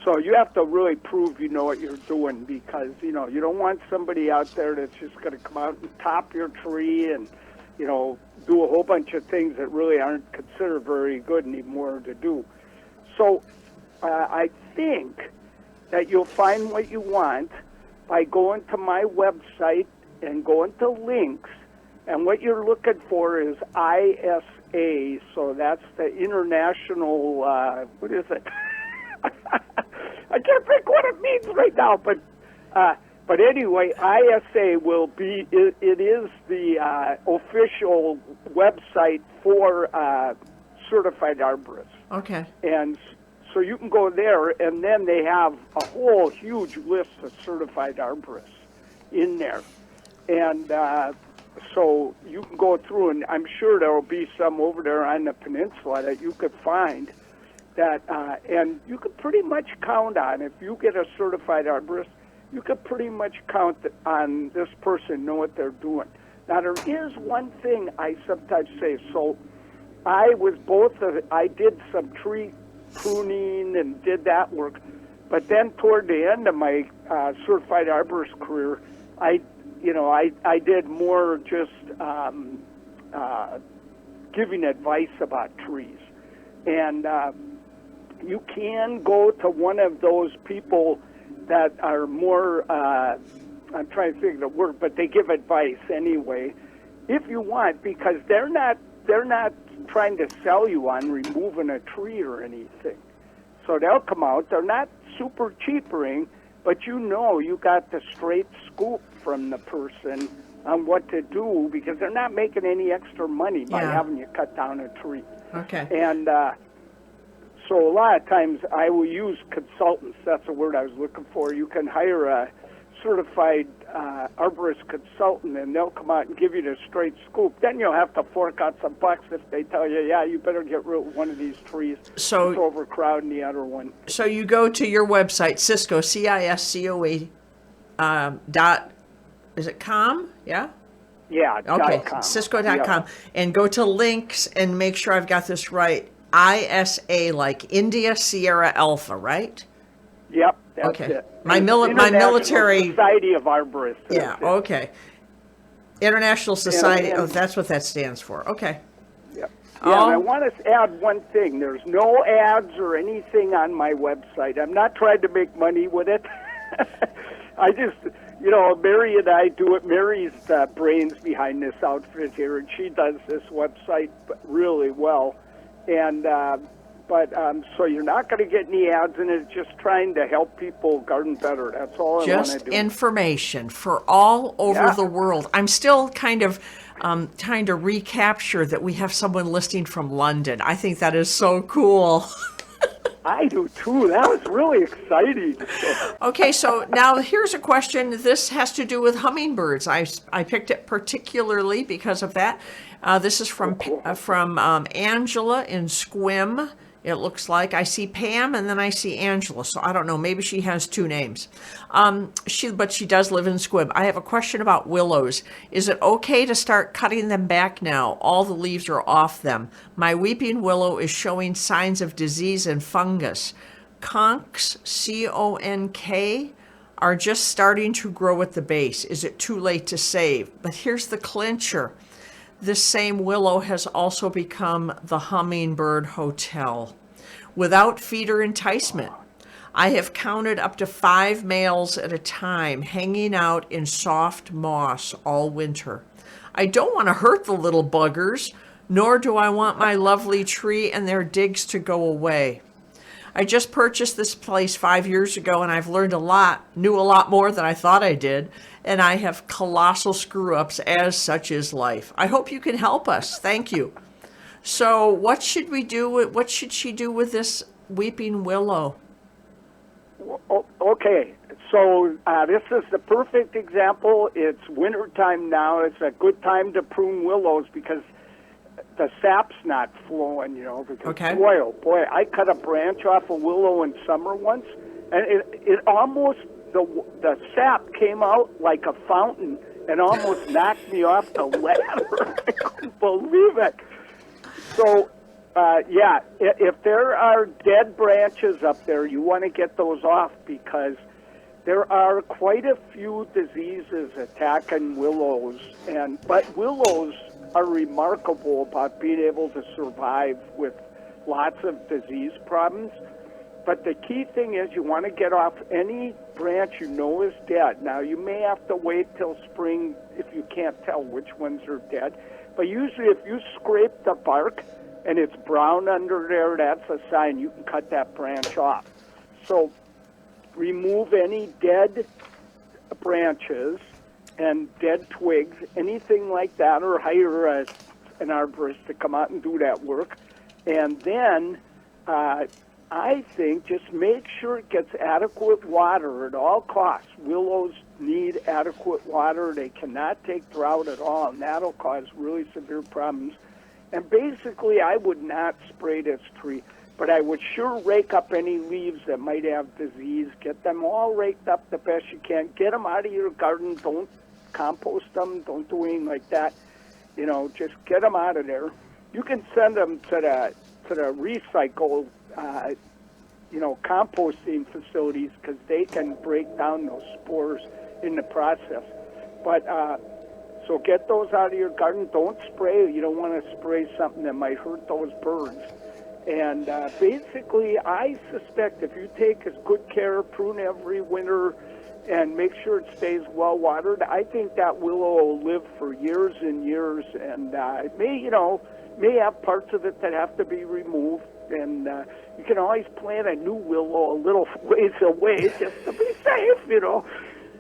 So you have to really prove you know what you're doing, because, you don't want somebody out there that's just going to come out and top your tree and, do a whole bunch of things that really aren't considered very good anymore to do. So I think that you'll find what you want by going to my website and going to links. And what you're looking for is ISA. So that's the international, what is it? I can't think what it means right now, but anyway, ISA will be, it is the official website for certified arborists. Okay. And so you can go there, and then they have a whole huge list of certified arborists in there. And so you can go through, and I'm sure there will be some over there on the peninsula that you could find that, and you could pretty much count on, if you get a certified arborist, you could pretty much count on this person know what they're doing. Now, there is one thing I sometimes say. So I did some tree pruning and did that work, but then toward the end of my certified arborist career, I did more just giving advice about trees. And you can go to one of those people that are more, I'm trying to think of the word, but they give advice anyway, if you want, because they're not trying to sell you on removing a tree or anything. So they'll come out. They're not super cheapering, but you got the straight scoop from the person on what to do, because they're not making any extra money by having you cut down a tree. Okay. And so a lot of times I will use consultants. That's the word I was looking for. You can hire a certified arborist consultant, and they'll come out and give you the straight scoop. Then you'll have to fork out some bucks if they tell you, you better get rid of one of these trees. So it's overcrowding the other one. So you go to your website, Ciscoe, CISCOE, is it com? Yeah? Yeah, okay, .com. Ciscoe.com, and go to links and make sure I've got this right. ISA, like India Sierra Alpha, right? Yep, that's okay. it. My military Society of Arborists. Yeah, okay. International Society. That's what that stands for. Okay. Yep. Yeah, and I want to add one thing. There's no ads or anything on my website. I'm not trying to make money with it. I just, Mary and I do it. Mary's the brains behind this outfit here, and she does this website really well. And so you're not going to get any ads in it. Just trying to help people garden better. That's all I want to do. Just information for all over the world. I'm still kind of trying to recapture that we have someone listening from London. I think that is so cool. I do too. That was really exciting. Okay, so now here's a question. This has to do with hummingbirds. I picked it particularly because of that. This is from Angela in Squim It looks like I see Pam and then I see Angela. So I don't know. Maybe she has two names. But she does live in Squib. I have a question about willows. Is it okay to start cutting them back now? All the leaves are off them. My weeping willow is showing signs of disease and fungus. Conks, C-O-N-K, are just starting to grow at the base. Is it too late to save? But here's the clincher. This same willow has also become the Hummingbird Hotel without feeder enticement. I have counted up to 5 males at a time hanging out in soft moss all winter. I don't want to hurt the little buggers, nor do I want my lovely tree and their digs to go away. I just purchased this place 5 years ago, and I've learned a lot, knew a lot more than I thought I did, and I have colossal screw-ups, as such is life. I hope you can help us. Thank you. So what should we do? What should she do with this weeping willow? Okay, so this is the perfect example. It's wintertime now. It's a good time to prune willows because the sap's not flowing, because okay. boy, oh boy, I cut a branch off a willow in summer once, and it almost, the sap came out like a fountain and almost knocked me off the ladder. I couldn't believe it. So, if there are dead branches up there, you want to get those off because there are quite a few diseases attacking willows, but willows are remarkable about being able to survive with lots of disease problems. But the key thing is you want to get off any branch you know is dead. Now, you may have to wait till spring if you can't tell which ones are dead. But usually if you scrape the bark and it's brown under there, that's a sign you can cut that branch off. So remove any dead branches and dead twigs, anything like that, or hire an arborist to come out and do that work. And then I think just make sure it gets adequate water at all costs. Willows need adequate water. They cannot take drought at all, and that'll cause really severe problems. And basically, I would not spray this tree, but I would sure rake up any leaves that might have disease. Get them all raked up the best you can. Get them out of your garden. Don't compost them. Don't do anything like that. Just get them out of there. You can send them to the recycle, composting facilities because they can break down those spores in the process. But so get those out of your garden. Don't spray. You don't want to spray something that might hurt those birds. And basically, I suspect if you take as good care, prune every winter, and make sure it stays well watered, I think that willow will live for years and years. And it may have parts of it that have to be removed. And you can always plant a new willow a little ways away just to be safe,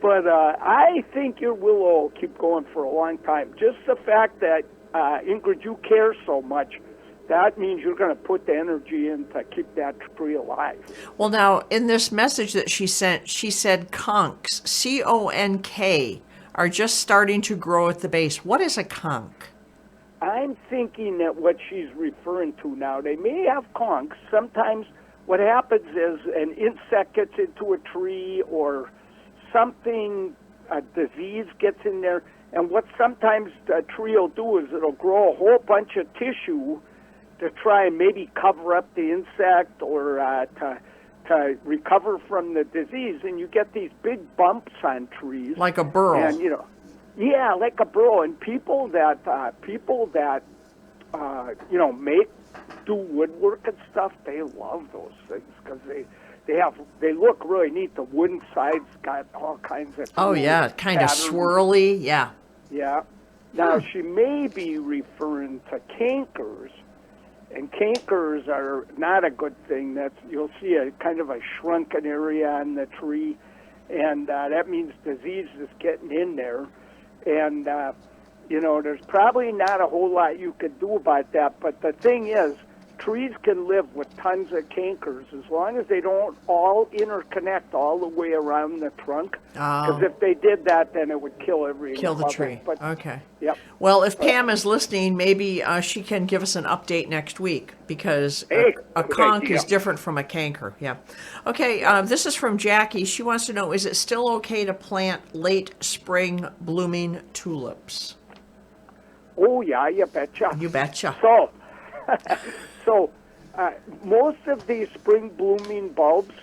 But I think your willow will keep going for a long time. Just the fact that, Ingrid, you care so much, that means you're going to put the energy in to keep that tree alive. Well, now, in this message that she sent, she said conks, C-O-N-K, are just starting to grow at the base. What is a conk? I'm thinking that what she's referring to now, they may have conks. Sometimes what happens is an insect gets into a tree or something, a disease gets in there, and what sometimes a tree will do is it'll grow a whole bunch of tissue to try and maybe cover up the insect or to recover from the disease, and you get these big bumps on trees. Like a burl. And, yeah, like a burl. And people that do woodwork and stuff, they love those things because they look really neat. The wooden sides got all kinds of kind of swirly, yeah. Yeah. Now she may be referring to cankers, and cankers are not a good thing. You'll see a kind of a shrunken area on the tree, and that means disease is getting in there. And there's probably not a whole lot you could do about that. But the thing is, trees can live with tons of cankers as long as they don't all interconnect all the way around the trunk. Because if they did that, then it would kill everything. Kill the tree. But, okay. Yep. Well, if Pam is listening, maybe she can give us an update next week, because a conch is different from a canker. Yeah. Okay, this is from Jackie. She wants to know, is it still okay to plant late spring blooming tulips? Oh, yeah, you betcha. You betcha. So, most of these spring blooming bulbs,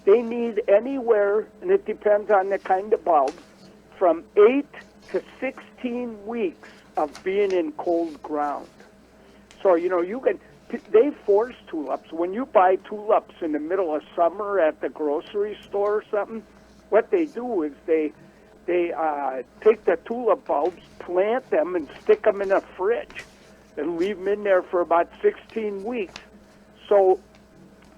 they need anywhere, and it depends on the kind of bulb, from 8 to 16 weeks of being in cold ground. So, they force tulips. When you buy tulips in the middle of summer at the grocery store or something, what they do is they take the tulip bulbs, plant them, and stick them in a fridge and leave them in there for about 16 weeks. So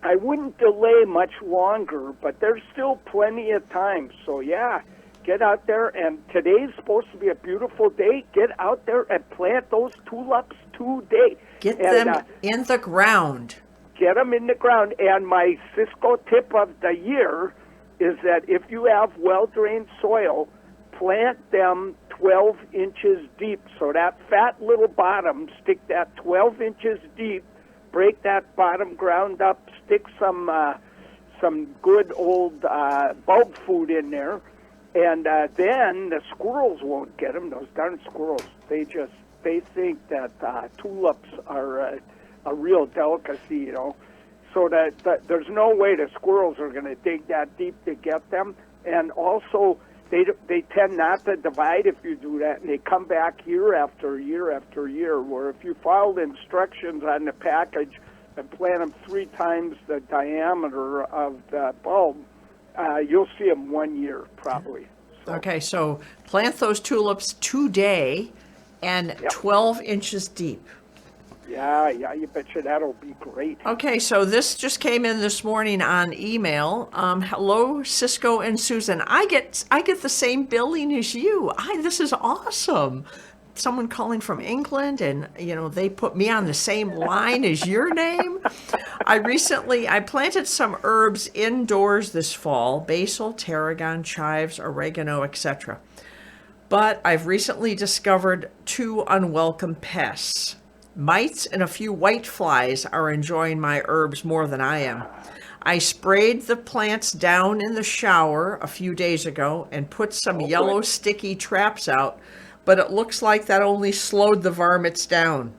I wouldn't delay much longer, but there's still plenty of time. So, yeah, get out there, and today's supposed to be a beautiful day. Get out there and plant those tulips today. Get them in the ground. Get them in the ground. And my Ciscoe tip of the year is that if you have well-drained soil, plant them 12 inches deep. So that fat little bottom, stick that 12 inches deep, break that bottom ground up, stick some good old bulb food in there, and then the squirrels won't get them, those darn squirrels. They think that tulips are a real delicacy, so that there's no way the squirrels are going to dig that deep to get them. And also, they tend not to divide if you do that, and they come back year after year after year, where if you follow the instructions on the package and plant them 3 times the diameter of the bulb, you'll see them 1 year probably. So. Okay, so plant those tulips today and 12 inches deep. Yeah, you betcha that'll be great. Okay, so this just came in this morning on email. Hello, Ciscoe and Susan. I get the same billing as you. This is awesome. Someone calling from England, and they put me on the same line as your name. I planted some herbs indoors this fall: basil, tarragon, chives, oregano, etc. But I've recently discovered 2 unwelcome pests. Mites and a few white flies are enjoying my herbs more than I am. I sprayed the plants down in the shower a few days ago and put some yellow sticky traps out, but it looks like that only slowed the varmints down.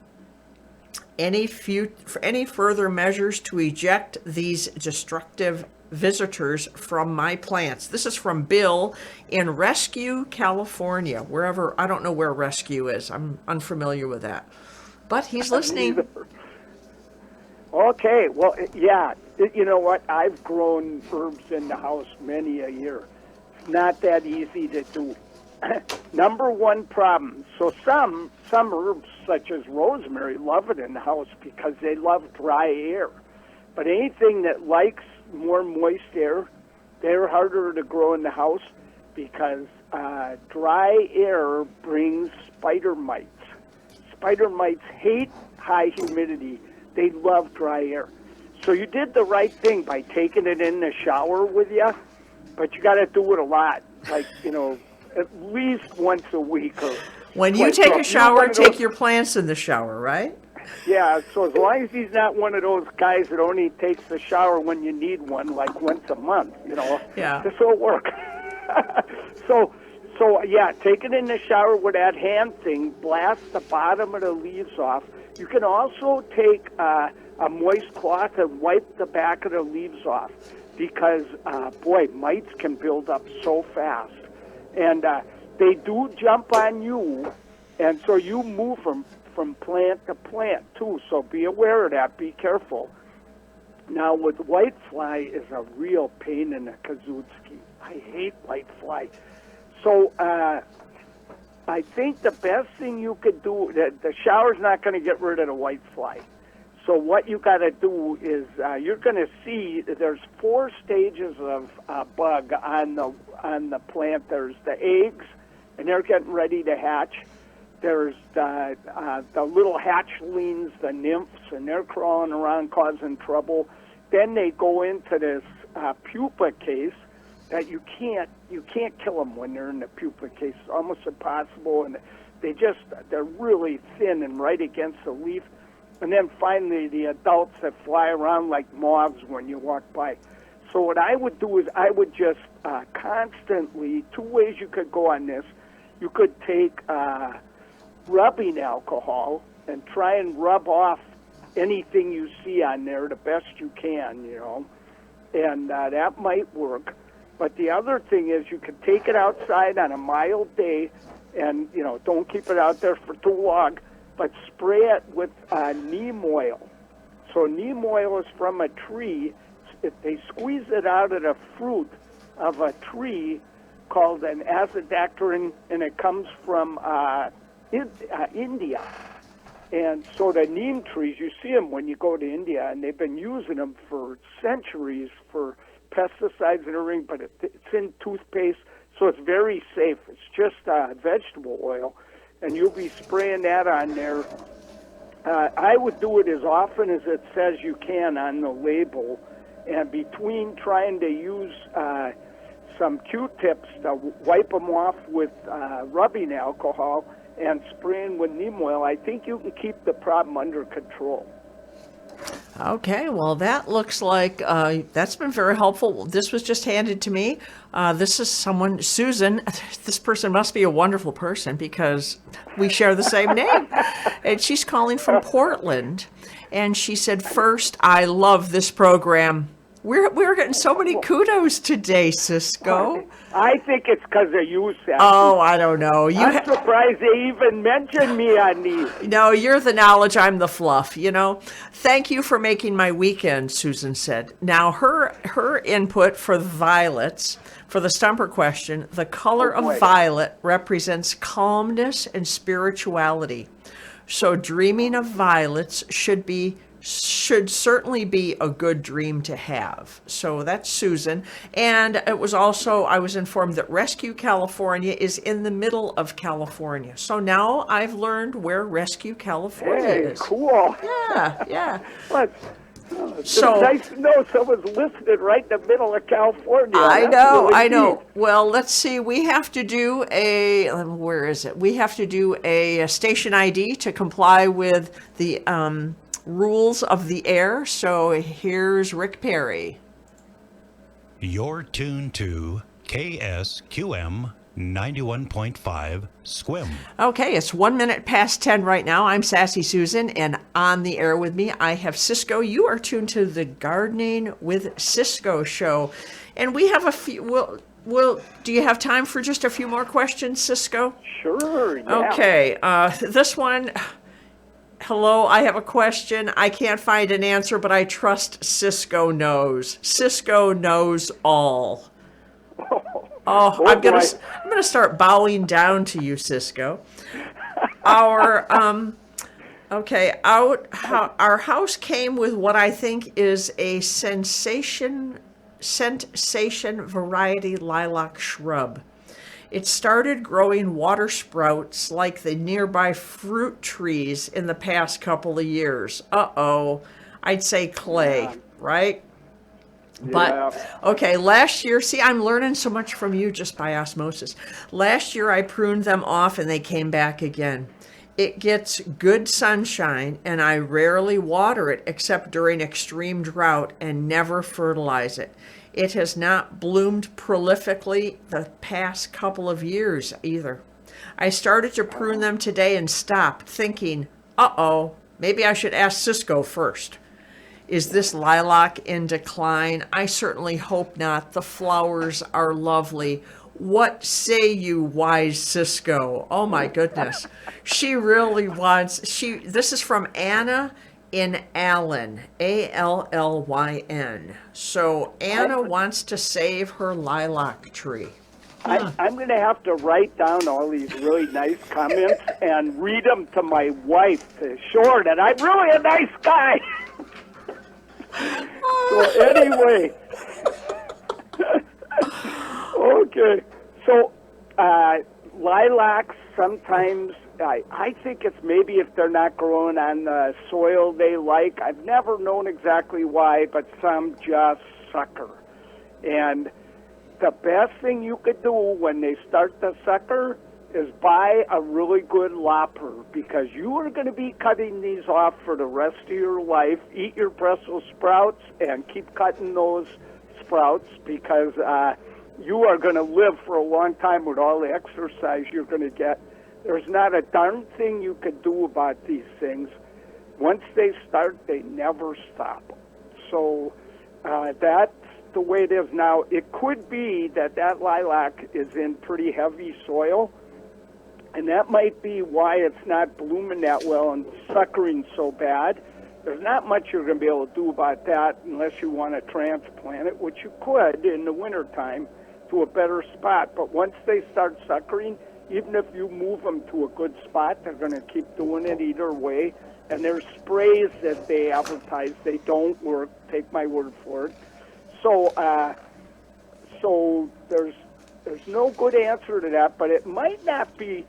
Any further measures to eject these destructive visitors from my plants? This is from Bill in Rescue, California. I don't know where Rescue is. I'm unfamiliar with that. But he's listening. Okay, well, yeah, you know what? I've grown herbs in the house many a year. It's not that easy to do. Number one problem. So some herbs, such as rosemary, love it in the house because they love dry air. But anything that likes more moist air, they're harder to grow in the house because dry air brings spider mites. Spider mites hate high humidity. They love dry air. So you did the right thing by taking it in the shower with you, but you got to do it a lot, like, at least once a week. Or when you take a shower, take your plants in the shower, right? Yeah, so as long as he's not one of those guys that only takes the shower when you need one, like once a month, Yeah. This will work. So yeah, take it in the shower with that hand thing, blast the bottom of the leaves off. You can also take a moist cloth and wipe the back of the leaves off because, mites can build up so fast. And they do jump on you, and so you move from plant to plant, too. So be aware of that. Be careful. Now, with whitefly is a real pain in the kazooski. I hate whitefly. So I think the best thing you could do, the shower's not going to get rid of the whitefly. So what you got to do is you're going to see that there's 4 stages of bug on the plant. There's the eggs, and they're getting ready to hatch. There's the little hatchlings, the nymphs, and they're crawling around causing trouble. Then they go into this pupa case that you can't kill them when they're in the pupa case. It's almost impossible, and they're really thin and right against the leaf. And then finally the adults that fly around like moths when you walk by. So what I would do is I would just constantly, 2 ways you could go on this. You could take rubbing alcohol and try and rub off anything you see on there the best you can, and that might work. But the other thing is you could take it outside on a mild day and, don't keep it out there for too long, but spray it with neem oil. So neem oil is from a tree. They squeeze it out of the fruit of a tree called an azadactyrin, and it comes from India. And so the neem trees, you see them when you go to India, and they've been using them for centuries for pesticides and everything, but it's in toothpaste, so it's very safe. It's just vegetable oil, and you'll be spraying that on there. I would do it as often as it says you can on the label, and between trying to use some Q-tips to wipe them off with rubbing alcohol and spraying with neem oil, I think you can keep the problem under control. Okay, well, that looks like that's been very helpful. This was just handed to me. This is someone, Susan. This person must be a wonderful person because we share the same name. And she's calling from Portland. And she said, first, I love this program. We're getting so many kudos today, Ciscoe. I think it's because of you, Sassy. Oh, I don't know. I'm surprised they even mentioned me on these. No, you're the knowledge, I'm the fluff, Thank you for making my weekend, Susan said. Now, her input for violets, for the Stumper question, the color of violet represents calmness and spirituality. So dreaming of violets should certainly be a good dream to have. So that's Susan. And it was also, I was informed that Rescue California is in the middle of California. So now I've learned where Rescue California is. Cool. Yeah. It's nice to know someone's listed right in the middle of California. I know. Well, let's see. We have to do where is it? We have to do a station ID to comply with the rules of the air. So here's Rick Perry. You're tuned to KSQM 91.5 SQM. Okay, it's 1 minute past 10 right now. I'm Sassy Susan, and on the air with me, I have Ciscoe. You are tuned to the Gardening with Ciscoe show. And we have a few, do you have time for just a few more questions, Ciscoe? Sure, yeah. Okay, this one... Hello, I have a question. I can't find an answer, but I trust Ciscoe knows. Ciscoe knows all. I'm gonna start bowing down to you, Ciscoe. Our house came with what I think is a sensation variety lilac shrub. It started growing water sprouts like the nearby fruit trees in the past couple of years. I'd say clay, right? But, okay, last year, see, I'm learning so much from you just by osmosis. Last year, I pruned them off and they came back again. It gets good sunshine, and I rarely water it except during extreme drought and never fertilize it. It has not bloomed prolifically the past couple of years either. I started to prune them today and stopped, thinking, maybe I should ask Ciscoe first. Is this lilac in decline? I certainly hope not. The flowers are lovely. What say you, wise Ciscoe? Oh my goodness. She really wants, this is from Anna in Allen, Allyn. So Anna wants to save her lilac tree. I'm going to have to write down all these really nice comments and read them to my wife to show her that I'm really a nice guy. So anyway, okay. So lilacs sometimes I think it's maybe if they're not growing on the soil they like. I've never known exactly why, but some just sucker. And the best thing you could do when they start to sucker is buy a really good lopper, because you are going to be cutting these off for the rest of your life. Eat your Brussels sprouts and keep cutting those sprouts, because you are going to live for a long time with all the exercise you're going to get. There's not a darn thing you could do about these things. Once they start, they never stop. So that's the way it is now. It could be that lilac is in pretty heavy soil, and that might be why it's not blooming that well and suckering so bad. There's not much you're going to be able to do about that unless you want to transplant it, which you could in the wintertime to a better spot. But once they start suckering, even if you move them to a good spot, they're going to keep doing it either way. And there's sprays that they advertise. They don't work. Take my word for it. So there's no good answer to that, but it might not be.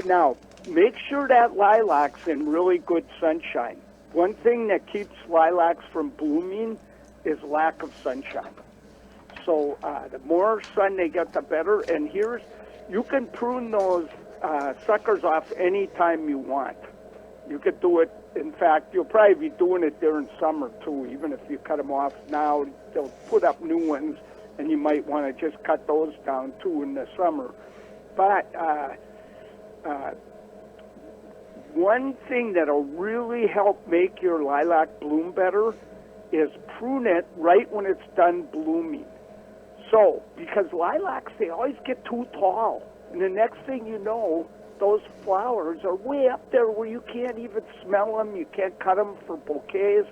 Now, make sure that lilac's in really good sunshine. One thing that keeps lilacs from blooming is lack of sunshine. So the more sun they get, the better. And you can prune those suckers off any time you want. You could do it. In fact, you'll probably be doing it during summer too. Even if you cut them off now, they'll put up new ones, and you might want to just cut those down too in the summer. But one thing that'll really help make your lilac bloom better is prune it right when it's done blooming. So, because lilacs, they always get too tall, and the next thing you know, those flowers are way up there where you can't even smell them. You can't cut them for bouquets.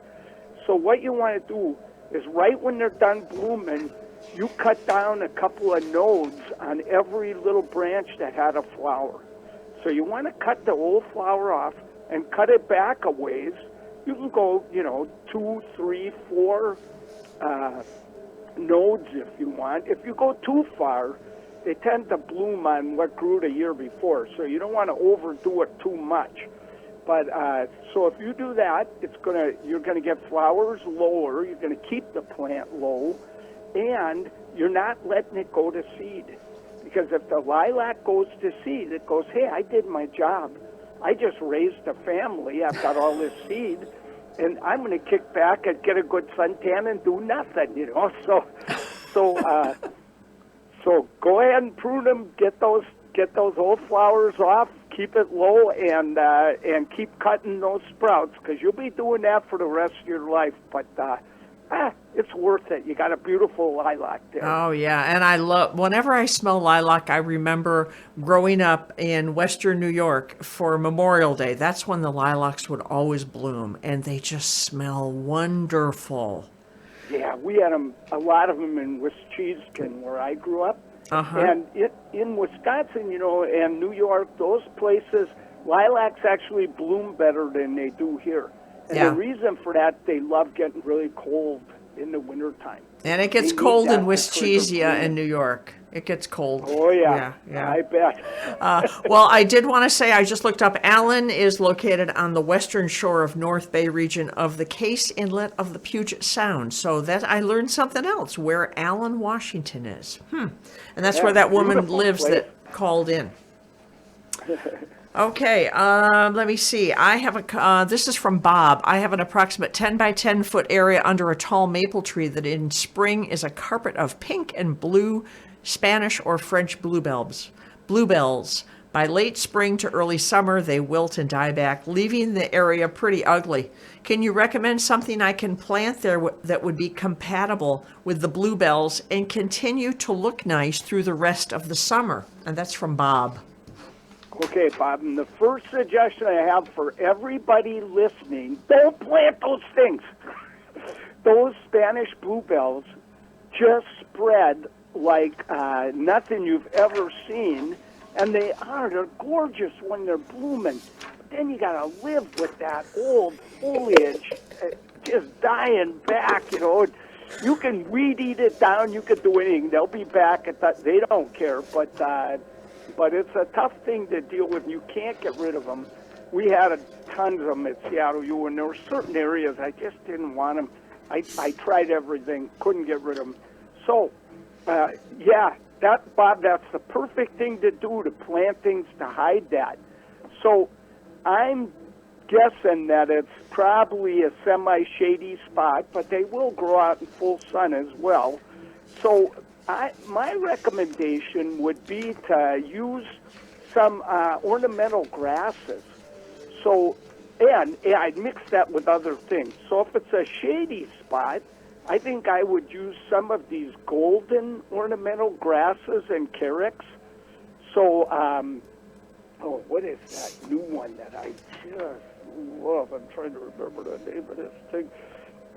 So what you want to do is right when they're done blooming, you cut down a couple of nodes on every little branch that had a flower. So you want to cut the old flower off and cut it back a ways. You can go, 2, 3, 4 nodes if you want. If you go too far, they tend to bloom on what grew the year before, so you don't want to overdo it too much. But so if you do that, you're gonna get flowers lower. You're gonna keep the plant low, and you're not letting it go to seed. Because if the lilac goes to seed, it goes, hey, I did my job. I just raised a family. I've got all this seed, and I'm going to kick back and get a good suntan and do nothing, So go ahead and prune them. Get those old flowers off. Keep it low, and keep cutting those sprouts, because you'll be doing that for the rest of your life. But it's worth it. You got a beautiful lilac there. Oh, yeah. And whenever I smell lilac, I remember growing up in Western New York for Memorial Day. That's when the lilacs would always bloom, and they just smell wonderful. Yeah, we had a lot of them in Wisconsin, where I grew up. Uh-huh. And in Wisconsin, and New York, those places, lilacs actually bloom better than they do here. And the reason for that, they love getting really cold in the wintertime. And it gets cold in Wisconsin and New York. It gets cold. Oh, yeah. I bet. Well, I did want to say, I just looked up, Allen is located on the western shore of North Bay region of the Case Inlet of the Puget Sound. So that I learned something else, where Allen, Washington is. And that's where that woman lives that called in. Okay, let me see. I have this is from Bob. I have an approximate 10 by 10 foot area under a tall maple tree that in spring is a carpet of pink and blue Spanish or French bluebells. By late spring to early summer, they wilt and die back, leaving the area pretty ugly. Can you recommend something I can plant there that would be compatible with the bluebells and continue to look nice through the rest of the summer? And that's from Bob. Okay, Bob, and the first suggestion I have for everybody listening, don't plant those things. Those Spanish bluebells just spread like nothing you've ever seen, and they're gorgeous when they're blooming. But then you got to live with that old foliage just dying back, You can weed eat it down, you can do anything. They'll be back they don't care, but but it's a tough thing to deal with. You can't get rid of them. We had tons of them at Seattle U, and there were certain areas I just didn't want them. I tried everything, couldn't get rid of them. So, yeah, Bob, that's the perfect thing to do, to plant things to hide that. So I'm guessing that it's probably a semi-shady spot, but they will grow out in full sun as well. So my recommendation would be to use some ornamental grasses. So, and I'd mix that with other things. So if it's a shady spot, I think I would use some of these golden ornamental grasses and carex. So, what is that new one that I just love? I'm trying to remember the name of this thing.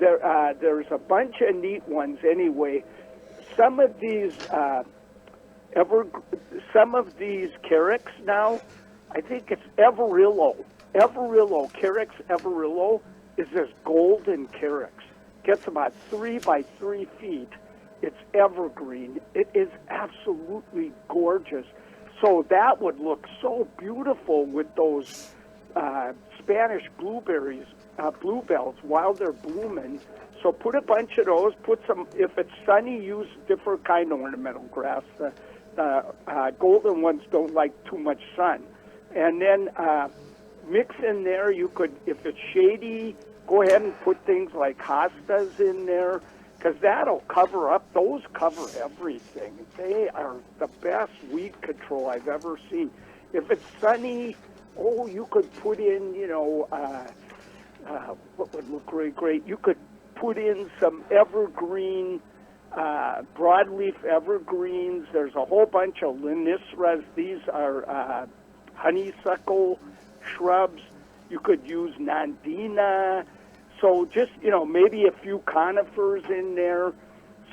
There's a bunch of neat ones anyway. Some of these carex now, I think it's Everillo. Carex Everillo is this golden carex. Gets about 3 by 3 feet. It's evergreen. It is absolutely gorgeous. So that would look so beautiful with those Spanish blueberries, bluebells, while they're blooming. So put a bunch of those. Put some, if it's sunny, use different kind of ornamental grass. The golden ones don't like too much sun. And then mix in there, you could, if it's shady, go ahead and put things like hostas in there, because that'll cover up. Those cover everything. They are the best weed control I've ever seen. If it's sunny, you could put in, what would look really great? You could put in some evergreen, broadleaf evergreens. There's a whole bunch of Linisras. These are honeysuckle shrubs. You could use Nandina. So just, maybe a few conifers in there.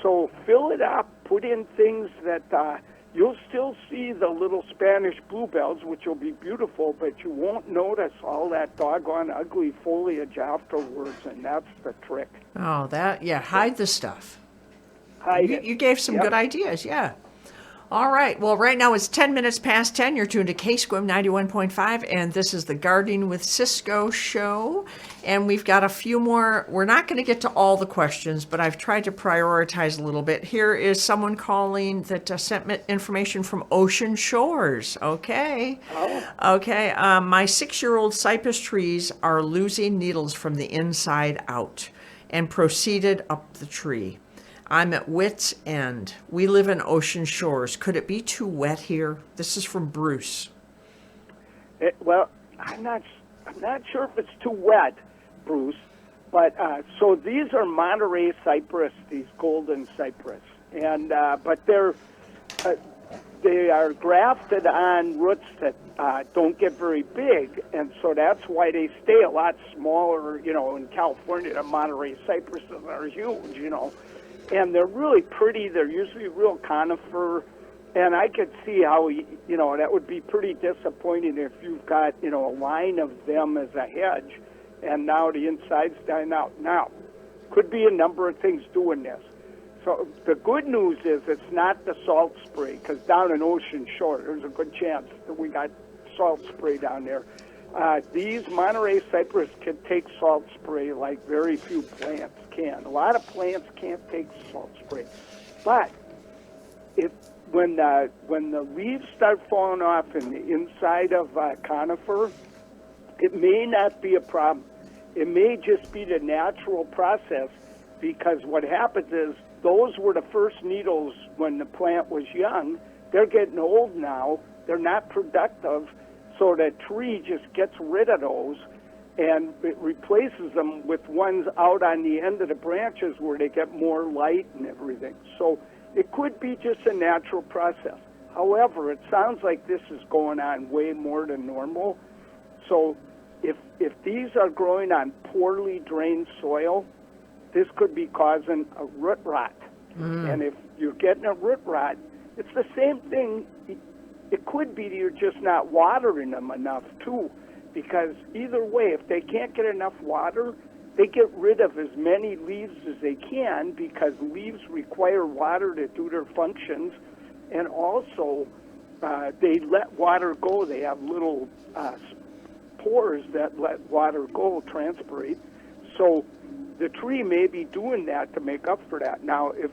So fill it up, put in things that you'll still see the little Spanish bluebells, which will be beautiful, but you won't notice all that doggone ugly foliage afterwards, and that's the trick. Oh, hide the stuff. Hide it. You gave some good ideas, yeah. All right. Well, right now it's 10 minutes past 10. You're tuned to KSQM 91.5, and this is the Gardening with Ciscoe show. And we've got a few more. We're not going to get to all the questions, but I've tried to prioritize a little bit. Here is someone calling that sent me information from Ocean Shores. Okay. Oh. Okay. My 6-year-old cypress trees are losing needles from the inside out and proceeded up the tree. I'm at wit's end. We live in Ocean Shores. Could it be too wet here? This is from Bruce. Well, I'm not sure if it's too wet, Bruce. But so these are Monterey cypress, these golden cypress, and but they are grafted on roots that don't get very big, and so that's why they stay a lot smaller. In California, the Monterey cypresses are huge. And they're really pretty. They're usually real conifer. And I could see how, that would be pretty disappointing if you've got, a line of them as a hedge, and now the inside's dying out. Now, could be a number of things doing this. So the good news is it's not the salt spray, because down in Ocean Shore, there's a good chance that we got salt spray down there. These Monterey cypress can take salt spray like very few plants can. A lot of plants can't take salt spray. But when the leaves start falling off in the inside of conifer, it may not be a problem. It may just be the natural process, because what happens is those were the first needles when the plant was young. They're getting old now. They're not productive. So the tree just gets rid of those, and it replaces them with ones out on the end of the branches where they get more light and everything. So it could be just a natural process. However, it sounds like this is going on way more than normal. So if these are growing on poorly drained soil, this could be causing a root rot. And if you're getting a root rot, it's the same thing. It could be you're just not watering them enough, too, because either way, if they can't get enough water, they get rid of as many leaves as they can, because leaves require water to do their functions. And also, they let water go. They have little pores that let water go, transpirate. So the tree may be doing that to make up for that. Now, if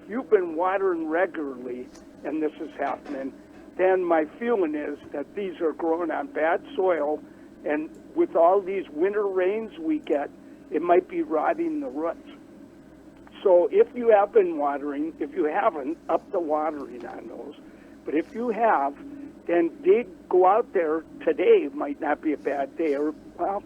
you've been watering regularly and this is happening, then my feeling is that these are growing on bad soil, and with all these winter rains we get, it might be rotting the roots. So if you have been watering, if you haven't, up the watering on those. But if you have, then go out there today. Might not be a bad day, or well,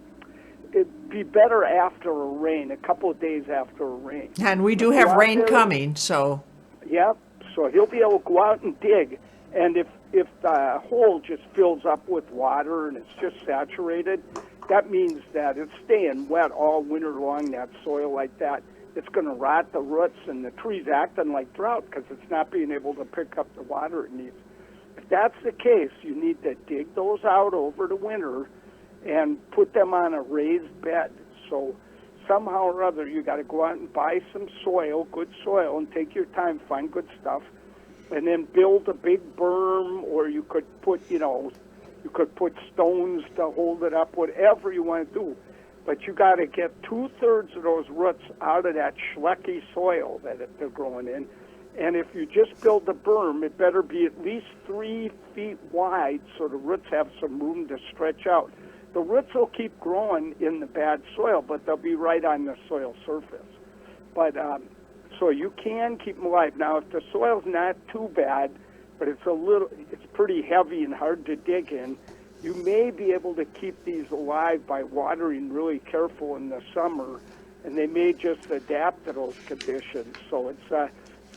it'd be better after a rain, a couple of days after a rain. And we do have rain coming, so. Yep. So he'll be able to go out and dig, and if the hole just fills up with water and it's just saturated, that means that it's staying wet all winter long. That soil like that, it's going to rot the roots, and the tree's acting like drought because it's not being able to pick up the water it needs. If that's the case, you need to dig those out over the winter and put them on a raised bed. So somehow or other, you got to go out and buy some soil, good soil, and take your time, find good stuff, and then build a big berm, or you could put, you could put stones to hold it up, whatever you want to do. But you got to get 2/3 of those roots out of that schlecky soil that they're growing in. And if you just build a berm, it better be at least 3 feet wide so the roots have some room to stretch out. The roots will keep growing in the bad soil, but they'll be right on the soil surface. But so you can keep them alive. Now, if the soil's not too bad, but it's pretty heavy and hard to dig in, you may be able to keep these alive by watering really careful in the summer, and they may just adapt to those conditions. So it's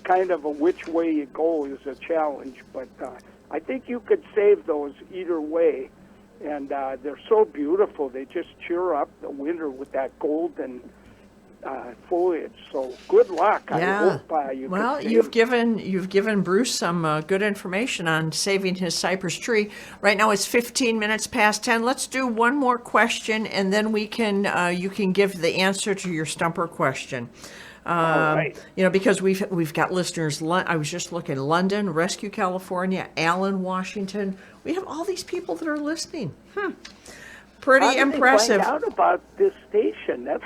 kind of a which way you go is a challenge, but I think you could save those either way, and they're so beautiful. They just cheer up the winter with that golden foliage. So good luck. Yeah. I hope you well, can you've given Bruce some good information on saving his cypress tree. Right now it's 15 minutes past 10. Let's do one more question, and then we can you can give the answer to your stumper question. All right. Because we've got listeners. I was just looking: London, Rescue, California, Allen, Washington. We have all these people that are listeing. Pretty How did impressive. They find out about this station? That's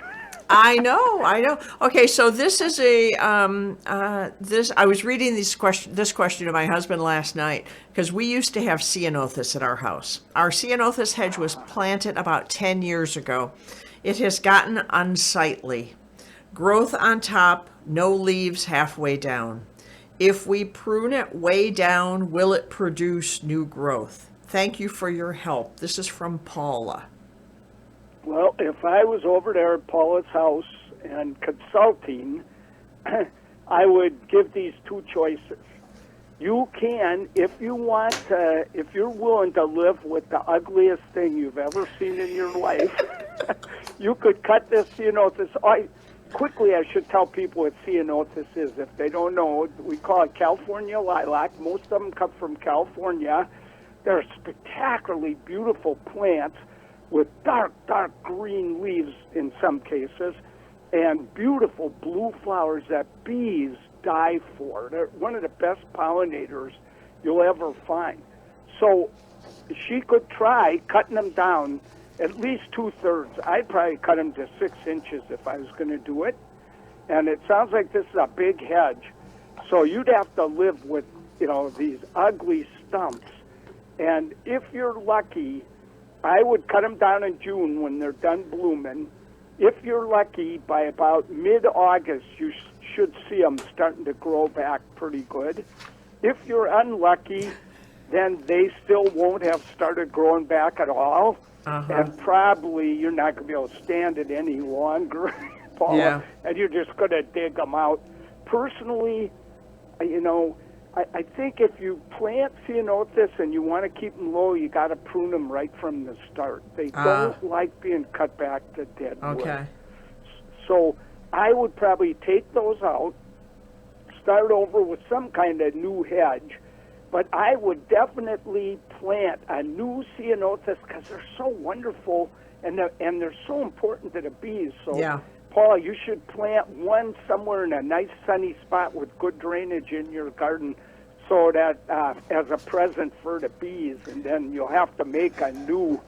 I know. Okay, so this is I was reading this question to my husband last night because we used to have ceanothus at our house. Our ceanothus hedge was planted about 10 years ago. It has gotten unsightly. Growth on top, no leaves halfway down. If we prune it way down, will it produce new growth? Thank you for your help. This is from Paula. Well, if I was over there at Paula's house and consulting, I would give these two choices. You can, if you want to, if you're willing to live with the ugliest thing you've ever seen in your life, you could cut this ceanothus. Quickly, I should tell people what ceanothus is. If they don't know, we call it California lilac. Most of them come from California. They're spectacularly beautiful plants with dark green leaves in some cases, and beautiful blue flowers that bees die for. They're one of the best pollinators you'll ever find. So she could try cutting them down at least 2/3. I'd probably cut them to 6 inches if I was going to do it. And it sounds like this is a big hedge. So you'd have to live with, these ugly stumps. And if you're lucky, I would cut them down in June when they're done blooming. If you're lucky, by about mid-August, you should see them starting to grow back pretty good. If you're unlucky, then they still won't have started growing back at all. And probably you're not going to be able to stand it any longer, Paula, and you're just going to dig them out. Personally, I think if you plant ceanothus and you want to keep them low, you got to prune them right from the start. They don't like being cut back to dead wood. So I would probably take those out, start over with some kind of new hedge, but I would definitely plant a new ceanothus because they're so wonderful and they're so important to the bees. So, Paul, you should plant one somewhere in a nice sunny spot with good drainage in your garden so that as a present for the bees, and then you'll have to make a new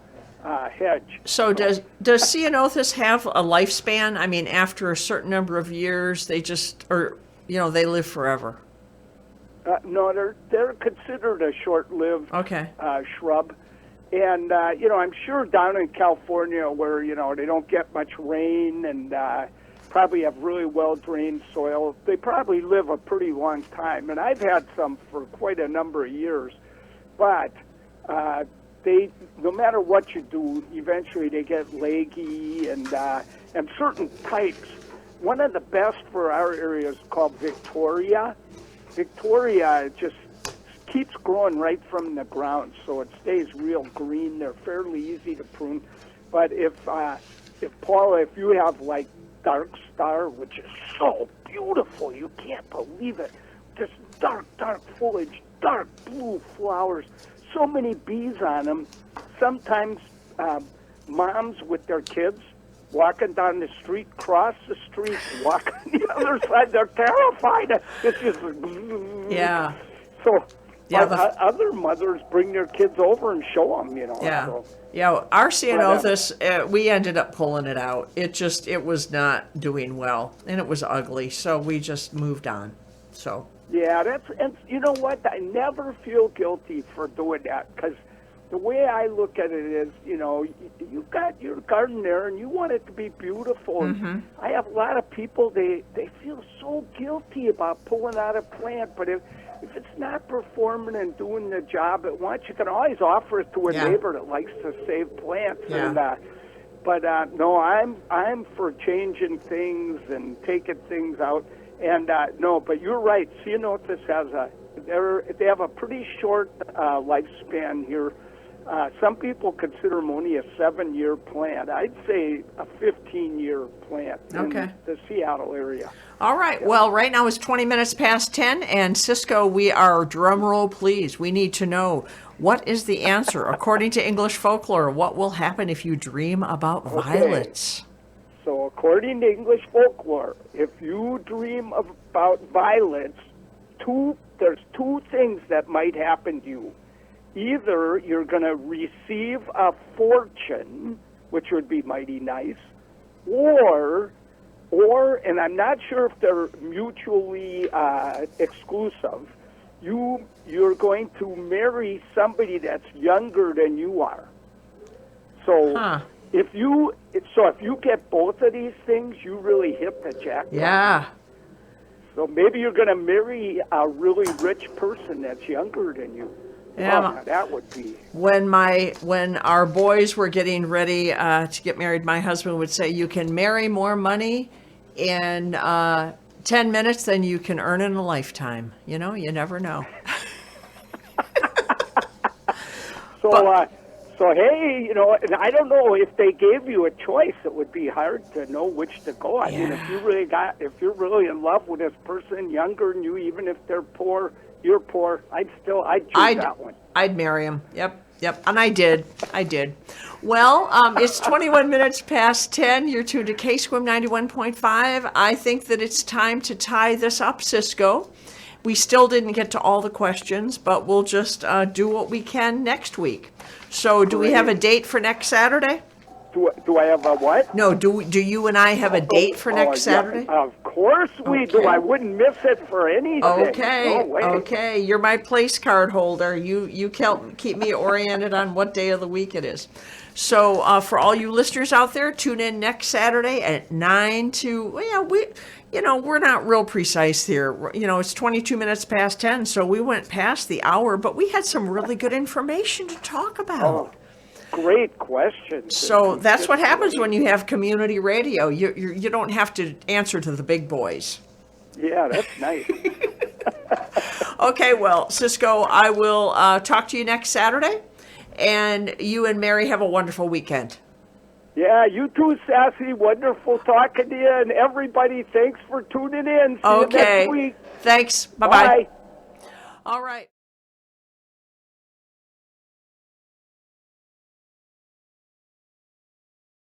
hedge. So does ceanothus have a lifespan? I mean, after a certain number of years, they they live forever. No, they're considered a short-lived shrub. And, I'm sure down in California where, they don't get much rain and probably have really well-drained soil, they probably live a pretty long time. And I've had some for quite a number of years. But no matter what you do, eventually they get leggy and certain types. One of the best for our area is called Victoria. Victoria just keeps growing right from the ground, so it stays real green. They're fairly easy to prune. But if Paula, if you have like Dark Star, which is so beautiful, you can't believe it. Just dark foliage, dark blue flowers, so many bees on them. Sometimes moms with their kids walking down the street, cross the street, walk on the other side. They're terrified. It's just yeah. So yeah, other mothers bring their kids over and show them. Yeah. So. Yeah, our ceanothus, we ended up pulling it out. It was not doing well, and it was ugly, so we just moved on. So. Yeah, and you know what? I never feel guilty for doing that, because the way I look at it is, you got your garden there and you want it to be beautiful. Mm-hmm. I have a lot of people, they feel so guilty about pulling out a plant, but if it's not performing and doing the job it wants, you can always offer it to a neighbor that likes to save plants. Yeah. And, no, I'm for changing things and taking things out. And no, but you're right. Ceanothus they have a pretty short lifespan here. Some people consider them only a 7-year plant. I'd say a 15-year plant in the Seattle area. All right. Well, right now it's 20 minutes past 10, and Ciscoe, we are, drum roll please, we need to know, what is the answer? According to English folklore, what will happen if you dream about violets? So according to English folklore, if you dream about violets, there's two things that might happen to you. Either you're going to receive a fortune, which would be mighty nice, or, and I'm not sure if they're mutually exclusive, you're going to marry somebody that's younger than you are. So if you get both of these things, you really hit the jackpot. Yeah. So maybe you're going to marry a really rich person that's younger than you. Yeah. Oh, that would be. When our boys were getting ready to get married, my husband would say, "You can marry more money in 10 minutes than you can earn in a lifetime." You never know. So hey, and I don't know if they gave you a choice, it would be hard to know which to go. I mean, if you're really in love with this person younger than you, even if they're poor, you're poor, I'd choose that one. I'd marry him. Yep. And I did. Well, it's 21 minutes past 10. You're tuned to KSQM 91.5. I think that it's time to tie this up, Ciscoe. We still didn't get to all the questions, but we'll just do what we can next week. So do we have a date for next Saturday? Do I have a what? No, do you and I have a date for next Saturday? Yeah, of course we do. I wouldn't miss it for anything. Okay. No way. Okay. You're my place card holder. You keep me oriented on what day of the week it is. So for all you listeners out there, tune in next Saturday at 9 to, we're not real precise here. It's 22 minutes past 10, so we went past the hour, but we had some really good information to talk about. Oh, great question. So that's what happens when you have community radio. You don't have to answer to the big boys. Yeah, that's nice. Okay, well, Ciscoe, I will talk to you next Saturday, and you and Mary have a wonderful weekend. Yeah, you too, Sassy. Wonderful talking to you, and everybody, thanks for tuning in. See you next week. Thanks. Bye-bye. Bye. All right.